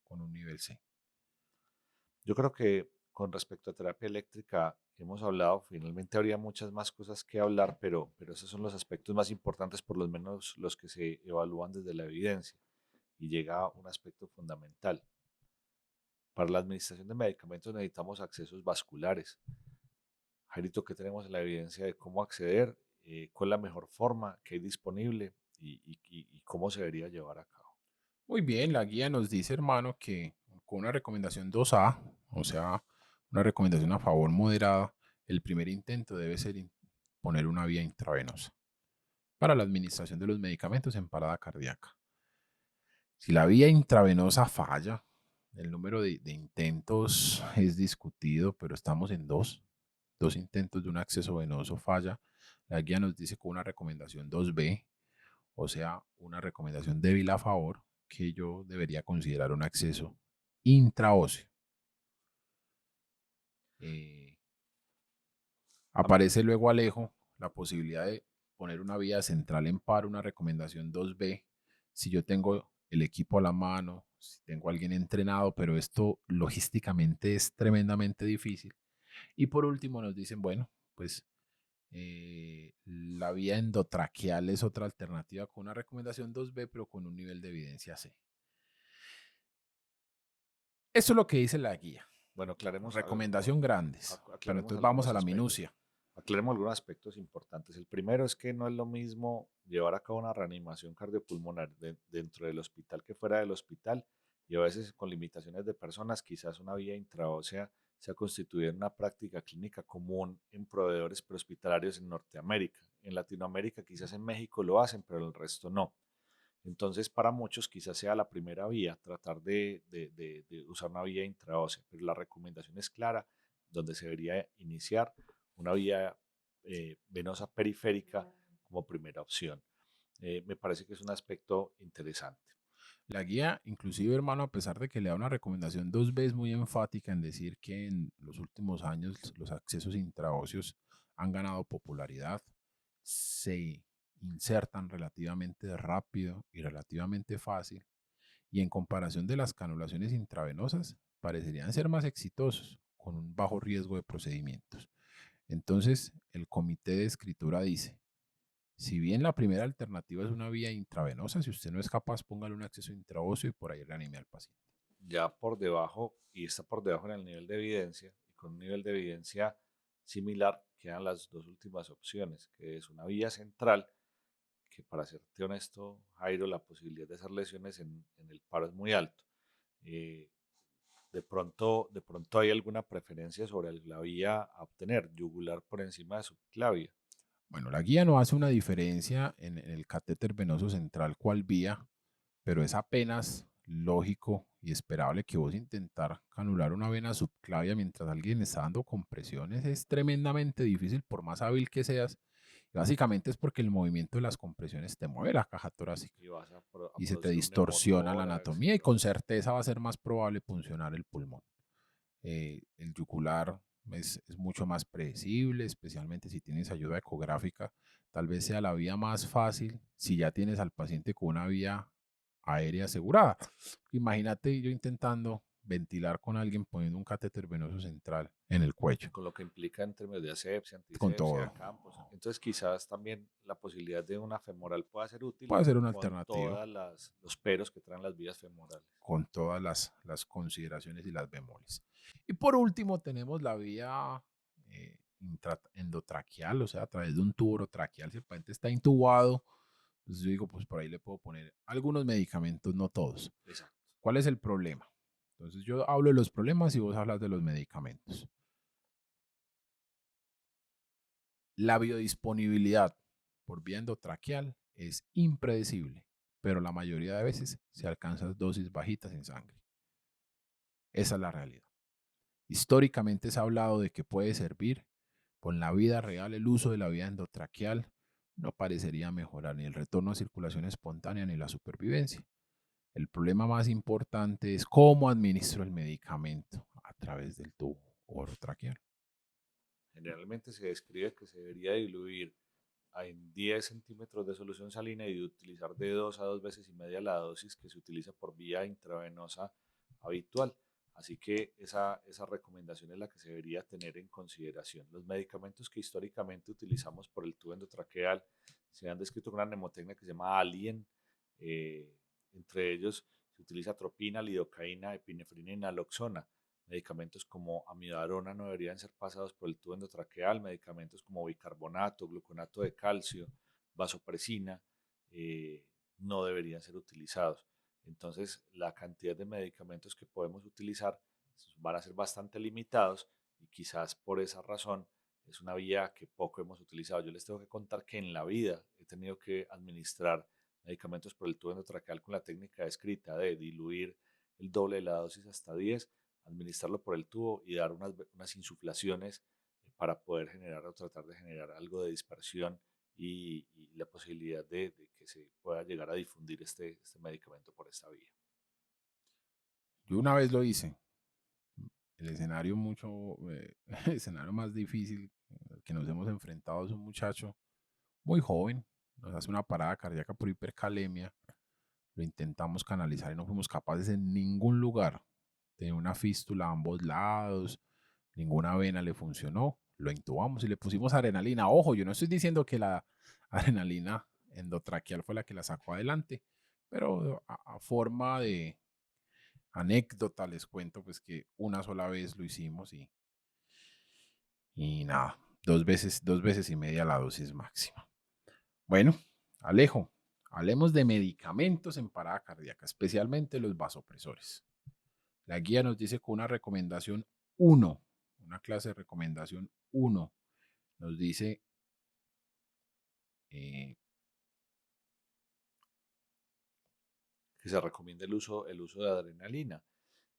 C: con un nivel C.
B: Yo creo que con respecto a terapia eléctrica hemos hablado, finalmente habría muchas más cosas que hablar, pero esos son los aspectos más importantes, por lo menos los que se evalúan desde la evidencia. Y llega un aspecto fundamental. Para la administración de medicamentos necesitamos accesos vasculares. Jairito, ¿qué tenemos en la evidencia de cómo acceder? ¿Cuál es la mejor forma que hay disponible y cómo se debería llevar a cabo?
C: Muy bien, la guía nos dice, hermano, que con una recomendación 2A, o sea, una recomendación a favor moderada, el primer intento debe ser poner una vía intravenosa para la administración de los medicamentos en parada cardíaca. Si la vía intravenosa falla, el número de intentos es discutido, pero estamos en dos intentos de un acceso venoso falla. La guía nos dice con una recomendación 2B, o sea, una recomendación débil a favor, que yo debería considerar un acceso intraóseo. Eh, Aparece luego Alejo la posibilidad de poner una vía central en paro, una recomendación 2B, si yo tengo el equipo a la mano, si tengo a alguien entrenado, pero esto logísticamente es tremendamente difícil. Y por último nos dicen, bueno, pues la vía endotraqueal es otra alternativa con una recomendación 2B, pero con un nivel de evidencia C. Eso es lo que dice la guía.
B: Bueno,
C: Recomendación grandes, pero
B: aclaremos
C: entonces vamos
B: algunos
C: a la
B: aspectos.
C: minucia.
B: Aclaremos algunos aspectos importantes. El primero es que no es lo mismo llevar a cabo una reanimación cardiopulmonar dentro del hospital que fuera del hospital y a veces con limitaciones de personas, quizás una vía intraósea se ha constituido en una práctica clínica común en proveedores prehospitalarios en Norteamérica. En Latinoamérica, quizás en México lo hacen, pero el resto no. Entonces, para muchos quizás sea la primera vía, tratar de usar una vía intraósea, pero la recomendación es clara, donde se debería iniciar una vía venosa periférica como primera opción. Me parece que es un aspecto interesante.
C: La guía, inclusive, hermano, a pesar de que le da una recomendación 2 veces muy enfática en decir que en los últimos años los accesos intraóseos han ganado popularidad, se insertan relativamente rápido y relativamente fácil, y en comparación de las canulaciones intravenosas, parecerían ser más exitosos, con un bajo riesgo de procedimientos. Entonces, el comité de escritura dice, si bien la primera alternativa es una vía intravenosa, si usted no es capaz, póngale un acceso intraóseo y por ahí reanime al paciente.
B: Ya por debajo, y está por debajo en el nivel de evidencia, y con un nivel de evidencia similar, quedan las dos últimas opciones, que es una vía central, que para serte honesto, Jairo, la posibilidad de hacer lesiones en el paro es muy alto. Eh, de pronto hay alguna preferencia sobre la vía a obtener, yugular por encima de subclavia.
C: Bueno, la guía no hace una diferencia en el catéter venoso central cuál vía, pero es apenas lógico y esperable que vos intentar canular una vena subclavia mientras alguien está dando compresiones es tremendamente difícil por más hábil que seas. Y básicamente es porque el movimiento de las compresiones te mueve la caja torácica
B: Y vas a
C: y se te
B: producir un
C: distorsiona la
B: neumotórax y
C: anatomía y
B: todo
C: con
B: esto.
C: certeza va a ser más probable puncionar el pulmón. El yugular es mucho más predecible, especialmente si tienes ayuda ecográfica. Tal vez sea la vía más fácil si ya tienes al paciente con una vía aérea asegurada. Imagínate yo intentando ventilar con alguien poniendo un catéter venoso central en el cuello,
B: Con lo que implica en términos de asepsia,
C: con
B: antisepsia,
C: todo.
B: campos. Entonces quizás también la posibilidad de una femoral pueda ser útil
C: Puede ser una
B: con
C: alternativa
B: todos los peros que traen las vías femorales.
C: con todas las consideraciones y las bemoles. Y por último tenemos la vía endotraqueal, o sea, a través de un tubo orotraqueal. Si el paciente está intubado, pues yo digo, pues por ahí le puedo poner algunos medicamentos, no todos.
B: Exacto.
C: ¿Cuál es el problema? Entonces yo hablo de los problemas y vos hablas de los medicamentos. La biodisponibilidad por vía endotraqueal es impredecible, pero la mayoría de veces se alcanzan dosis bajitas en sangre. Esa es la realidad. Históricamente se ha hablado de que puede servir. Con la vida real, el uso de la vía endotraqueal no parecería mejorar ni el retorno a circulación espontánea ni la supervivencia. El problema más importante es cómo administro el medicamento a través del tubo orotraqueal.
B: Generalmente se describe que se debería diluir en 10 centímetros de solución salina y de utilizar de 2 a 2 veces y media la dosis que se utiliza por vía intravenosa habitual. Así que esa recomendación es la que se debería tener en consideración. Los medicamentos que históricamente utilizamos por el tubo endotraqueal se han descrito con una mnemotecnia que se llama Alien. eh, Entre ellos se utiliza atropina, lidocaína, epinefrina y naloxona. Medicamentos como amidarona no deberían ser pasados por el tubo endotraqueal. Medicamentos como bicarbonato, gluconato de calcio, vasopresina, eh, no deberían ser utilizados. Entonces, la cantidad de medicamentos que podemos utilizar van a ser bastante limitados y quizás por esa razón es una vía que poco hemos utilizado. Yo les tengo que contar que en la vida he tenido que administrar medicamentos por el tubo endotraqueal con la técnica descrita de diluir el doble de la dosis hasta 10, administrarlo por el tubo y dar unas insuflaciones para poder generar o tratar de generar algo de dispersión y la posibilidad de que se pueda llegar a difundir este medicamento por esta vía.
C: Yo una vez lo hice. El escenario el escenario más difícil al que nos hemos enfrentado es un muchacho muy joven, nos hace una parada cardíaca por hipercalemia, lo intentamos canalizar y no fuimos capaces en ningún lugar. Tenía una fístula a ambos lados, ninguna vena le funcionó, lo intubamos y le pusimos adrenalina. Ojo, yo no estoy diciendo que la adrenalina endotraqueal fue la que la sacó adelante, pero a forma de anécdota les cuento pues que una sola vez lo hicimos y nada, dos veces y media la dosis máxima. Bueno, Alejo, hablemos de medicamentos en parada cardíaca, especialmente los vasopresores. La guía nos dice que una recomendación uno, una clase de recomendación uno, nos dice eh,
B: Que se recomienda el uso de adrenalina.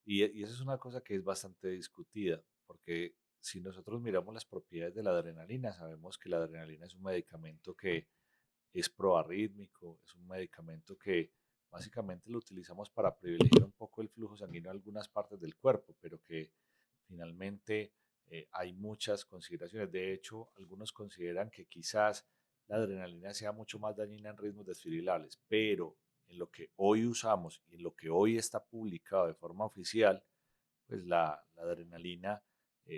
B: Y esa es una cosa que es bastante discutida, porque si nosotros miramos las propiedades de la adrenalina, sabemos que la adrenalina es un medicamento que es proarrítmico, es un medicamento que básicamente lo utilizamos para privilegiar un poco el flujo sanguíneo a algunas partes del cuerpo, pero que finalmente hay muchas consideraciones. De hecho, algunos consideran que quizás la adrenalina sea mucho más dañina en ritmos desfibrilables, pero en lo que hoy usamos y en lo que hoy está publicado de forma oficial, pues la adrenalina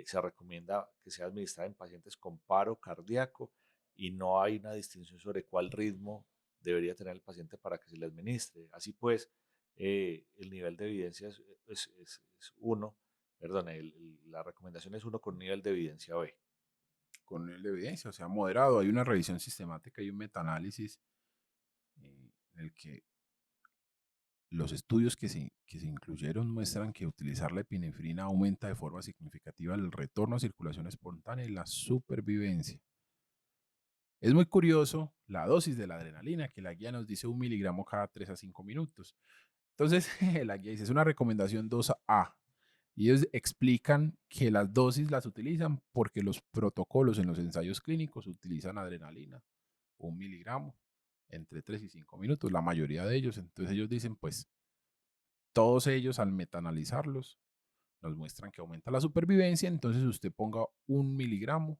B: se recomienda que sea administrada en pacientes con paro cardíaco y no hay una distinción sobre cuál ritmo debería tener el paciente para que se le administre. Así pues, el nivel de evidencia es uno, perdón, la recomendación es uno con nivel de evidencia B.
C: Con nivel de evidencia, o sea, moderado. Hay una revisión sistemática y un metaanálisis en el que los estudios que se incluyeron muestran que utilizar la epinefrina aumenta de forma significativa el retorno a circulación espontánea y la supervivencia. Es muy curioso la dosis de la adrenalina, que la guía nos dice 1 miligramo cada 3 a 5 minutos. Entonces, la guía dice, es una recomendación 2A. Y ellos explican que las dosis las utilizan porque los protocolos en los ensayos clínicos utilizan adrenalina, 1 miligramo, entre 3 y 5 minutos, la mayoría de ellos. Entonces ellos dicen, pues, todos ellos al metaanalizarlos nos muestran que aumenta la supervivencia, entonces usted ponga 1 miligramo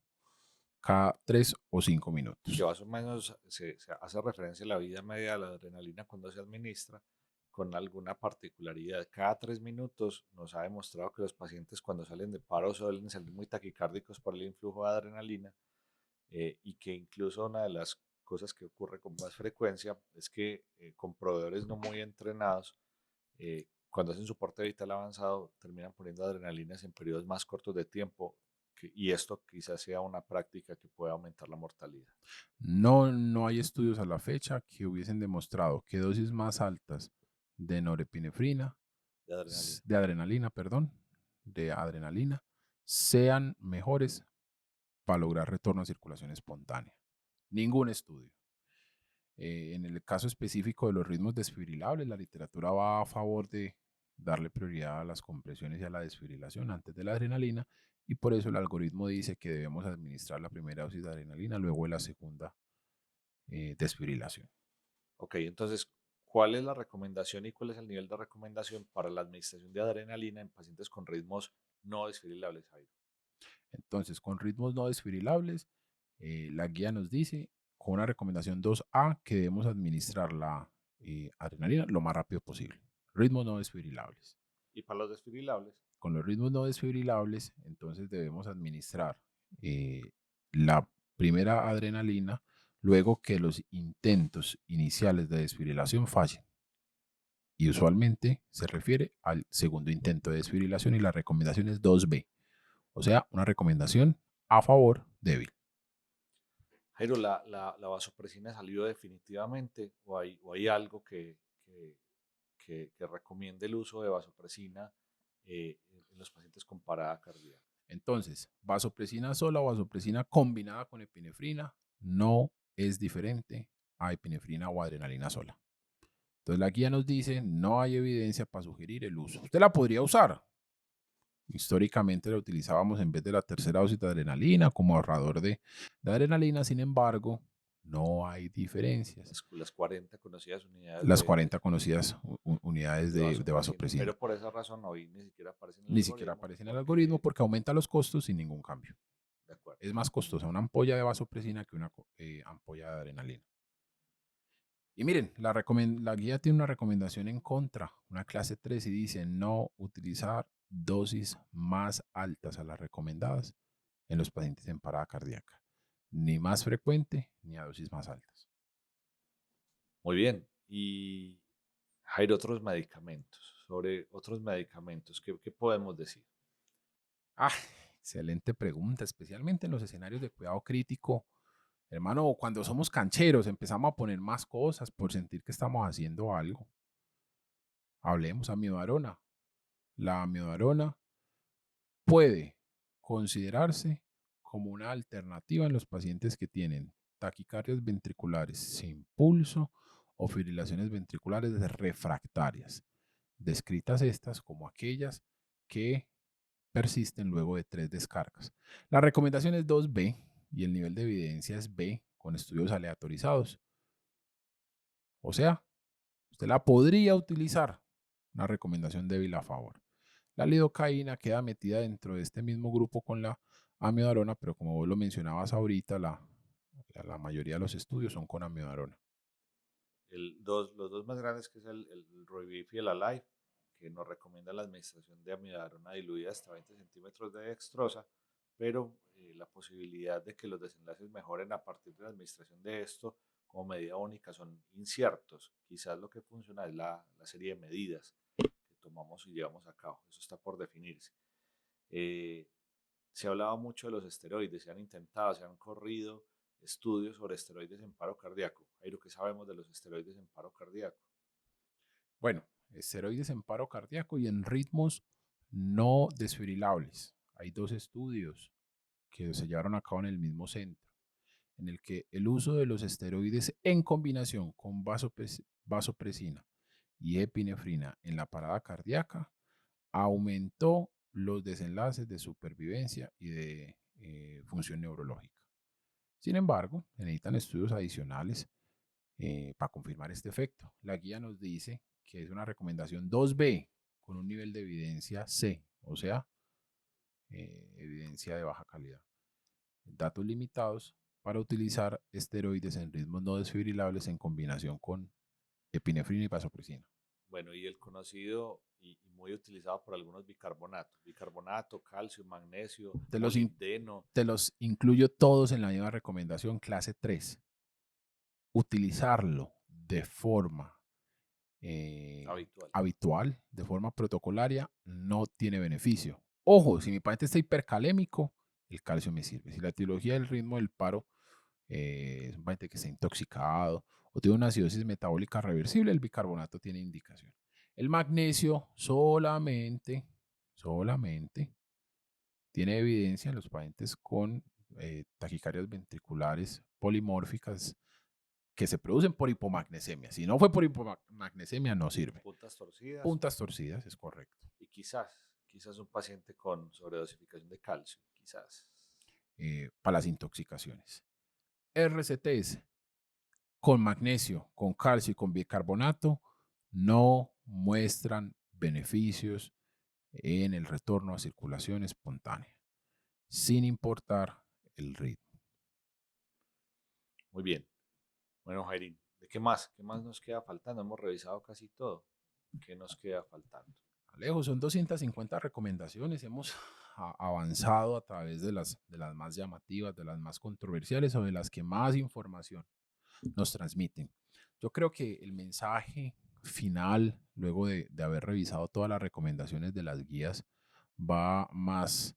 C: cada 3 o 5 minutos.
B: Que más o menos se hace referencia a la vida media de la adrenalina cuando se administra con alguna particularidad. Cada 3 minutos nos ha demostrado que los pacientes cuando salen de paro suelen salir muy taquicárdicos por el influjo de adrenalina y que incluso una de las cosas que ocurre con más frecuencia es que con proveedores no muy entrenados, cuando hacen soporte vital avanzado, terminan poniendo adrenalinas en periodos más cortos de tiempo y esto quizás sea una práctica que pueda aumentar la mortalidad.
C: No hay estudios a la fecha que hubiesen demostrado que dosis más altas de norepinefrina, de adrenalina, sean mejores para lograr retorno a circulación espontánea. Ningún estudio. En el caso específico de los ritmos desfibrilables, la literatura va a favor de darle prioridad a las compresiones y a la desfibrilación antes de la adrenalina, y por eso el algoritmo dice que debemos administrar la primera dosis de adrenalina, luego de la segunda desfibrilación.
B: Ok, entonces, ¿cuál es la recomendación y cuál es el nivel de recomendación para la administración de adrenalina en pacientes con ritmos no desfibrilables, Jairo?
C: Entonces, con ritmos no desfibrilables, la guía nos dice, con una recomendación 2A, que debemos administrar la adrenalina lo más rápido posible. Ritmos no desfibrilables.
B: ¿Y para los desfibrilables?
C: Con los ritmos no desfibrilables, entonces debemos administrar la primera adrenalina luego que los intentos iniciales de desfibrilación fallen. Y usualmente se refiere al segundo intento de desfibrilación y la recomendación es 2B. O sea, una recomendación a favor débil.
B: Jairo, ¿la vasopresina salió definitivamente o hay algo que recomiende el uso de vasopresina en los pacientes con parada cardíaca?
C: Entonces, vasopresina sola o vasopresina combinada con epinefrina no es diferente a epinefrina o adrenalina sola. Entonces, la guía nos dice, no hay evidencia para sugerir el uso. Usted la podría usar. Históricamente la utilizábamos en vez de la tercera dosis de adrenalina como ahorrador de adrenalina, sin embargo, no hay diferencias.
B: Las 40 conocidas unidades
C: Las 40 conocidas unidades de
B: vasopresina.
C: vasopresina.
B: Pero por esa razón hoy ni siquiera aparecen en el
C: Ni
B: algoritmo.
C: siquiera aparece en el algoritmo porque aumenta los costos sin ningún cambio.
B: De acuerdo.
C: Es más costosa una ampolla de vasopresina que una ampolla de adrenalina. Y miren, la guía tiene una recomendación en contra, una clase 3, y dice no utilizar dosis más altas a las recomendadas en los pacientes en parada cardíaca, ni más frecuente ni a dosis más altas.
B: Muy bien. Y Jairo, sobre otros medicamentos, ¿qué podemos decir?
C: Excelente pregunta, especialmente en los escenarios de cuidado crítico. Hermano, cuando somos cancheros empezamos a poner más cosas por sentir que estamos haciendo algo. Hablemos amiodarona. La amiodarona puede considerarse como una alternativa en los pacientes que tienen taquicardias ventriculares sin pulso o fibrilaciones ventriculares refractarias, descritas estas como aquellas que persisten luego de 3 descargas. La recomendación es 2B y el nivel de evidencia es B con estudios aleatorizados. O sea, usted la podría utilizar, una recomendación débil a favor. La lidocaína queda metida dentro de este mismo grupo con la amiodarona, pero como vos lo mencionabas ahorita, la La mayoría de los estudios son con amiodarona.
B: Los dos más grandes, que es el Revif y el Alive, que nos recomienda la administración de amidarona diluida hasta 20 centímetros de dextrosa, pero la posibilidad de que los desenlaces mejoren a partir de la administración de esto como medida única son inciertos. Quizás lo que funciona es la serie de medidas que tomamos y llevamos a cabo. Eso está por definirse. Se ha hablado mucho de los esteroides, se han intentado, se han corrido estudios sobre esteroides en paro cardíaco. Jairo, ¿qué sabemos de los esteroides en paro cardíaco?
C: Bueno, esteroides en paro cardíaco y en ritmos no desfibrilables. Hay dos estudios que se llevaron a cabo en el mismo centro, en el que el uso de los esteroides en combinación con vasopresina y epinefrina en la parada cardíaca aumentó los desenlaces de supervivencia y de función neurológica. Sin embargo, se necesitan estudios adicionales para confirmar este efecto. La guía nos dice que es una recomendación 2B con un nivel de evidencia C, o sea, evidencia de baja calidad. Datos limitados para utilizar esteroides en ritmos no desfibrilables en combinación con epinefrina y vasopresina.
B: Bueno, y el conocido y muy utilizado por algunos bicarbonato, calcio, magnesio, molibdeno.
C: Te los incluyo todos en la misma recomendación clase 3. Utilizarlo de forma habitual, de forma protocolaria, no tiene beneficio. Ojo, si mi paciente está hipercalémico, el calcio me sirve. Si la etiología del ritmo del paro es un paciente que está intoxicado o tiene una acidosis metabólica reversible, el bicarbonato tiene indicación. El magnesio solamente tiene evidencia en los pacientes con taquicardias ventriculares polimórficas que se producen por hipomagnesemia. Si no fue por hipomagnesemia, no sirve.
B: Puntas torcidas.
C: Puntas torcidas, es correcto.
B: Y quizás un paciente con sobredosificación de calcio, quizás.
C: Para las intoxicaciones. RCTs con magnesio, con calcio y con bicarbonato no muestran beneficios en el retorno a circulación espontánea, sin importar el ritmo.
B: Muy bien. Bueno, Jairín, ¿de qué más? ¿Qué más nos queda faltando? Hemos revisado casi todo. ¿Qué nos queda faltando?
C: Alejo, son 250 recomendaciones. Hemos avanzado a través de las más llamativas, de las más controversiales o de las que más información nos transmiten. Yo creo que el mensaje final, luego de haber revisado todas las recomendaciones de las guías, va más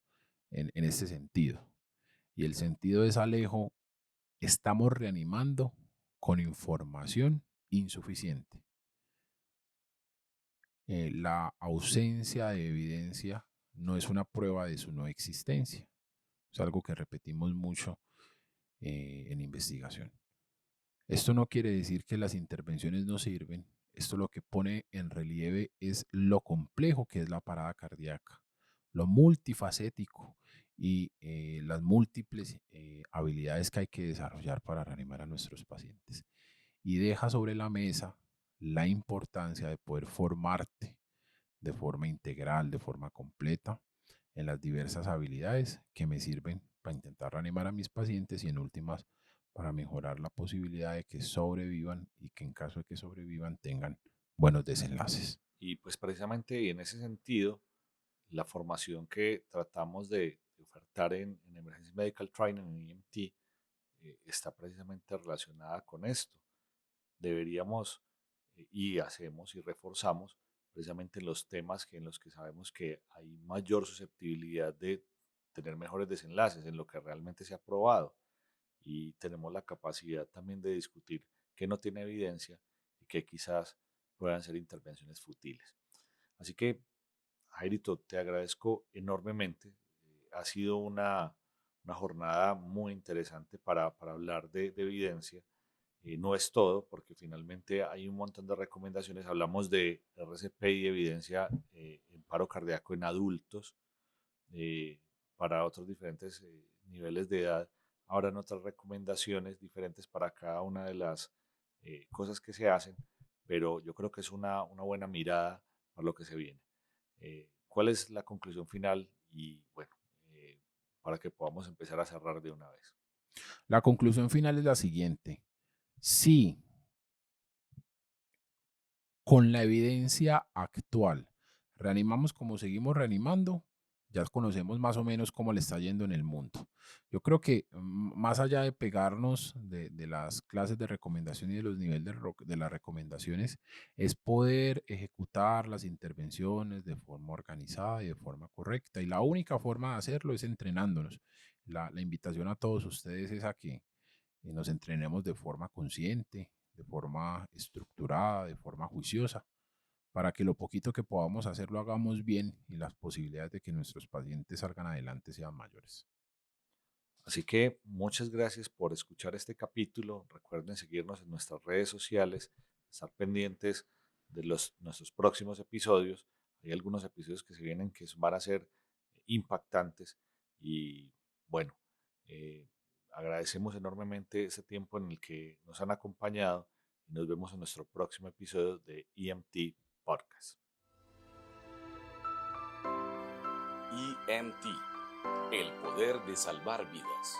C: en este sentido. Y el sentido es, Alejo, estamos reanimando con información insuficiente. La ausencia de evidencia no es una prueba de su no existencia. Es algo que repetimos mucho en investigación. Esto no quiere decir que las intervenciones no sirven. Esto lo que pone en relieve es lo complejo que es la parada cardíaca, lo multifacético y las múltiples habilidades que hay que desarrollar para reanimar a nuestros pacientes. Y deja sobre la mesa la importancia de poder formarte de forma integral, de forma completa, en las diversas habilidades que me sirven para intentar reanimar a mis pacientes y en últimas para mejorar la posibilidad de que sobrevivan y que en caso de que sobrevivan tengan buenos desenlaces.
B: Y pues precisamente en ese sentido, la formación que tratamos de ofertar en Emergency Medical Training, en EMT, está precisamente relacionada con esto. Deberíamos y hacemos y reforzamos precisamente los temas en los que sabemos que hay mayor susceptibilidad de tener mejores desenlaces, en lo que realmente se ha probado. Y tenemos la capacidad también de discutir que no tiene evidencia y que quizás puedan ser intervenciones futiles. Así que, Jairito, te agradezco enormemente. Ha sido una jornada muy interesante para hablar de evidencia. No es todo, porque finalmente hay un montón de recomendaciones. Hablamos de RCP y evidencia en paro cardíaco en adultos para otros diferentes niveles de edad. Ahora en otras recomendaciones diferentes para cada una de las cosas que se hacen, pero yo creo que es una buena mirada para lo que se viene. ¿Cuál es la conclusión final? Y bueno, para que podamos empezar a cerrar de una vez.
C: La conclusión final es la siguiente. Sí, con la evidencia actual, reanimamos como seguimos reanimando, ya conocemos más o menos cómo le está yendo en el mundo. Yo creo que más allá de pegarnos de las clases de recomendación y de los niveles de las recomendaciones, es poder ejecutar las intervenciones de forma organizada y de forma correcta. Y la única forma de hacerlo es entrenándonos. La invitación a todos ustedes es a que nos entrenemos de forma consciente, de forma estructurada, de forma juiciosa, para que lo poquito que podamos hacer lo hagamos bien y las posibilidades de que nuestros pacientes salgan adelante sean mayores.
B: Así que muchas gracias por escuchar este capítulo. Recuerden seguirnos en nuestras redes sociales, estar pendientes de nuestros próximos episodios. Hay algunos episodios que se vienen que van a ser impactantes y bueno, eh, agradecemos enormemente ese tiempo en el que nos han acompañado y nos vemos en nuestro próximo episodio de EMT Podcast.
A: EMT, el poder de salvar vidas.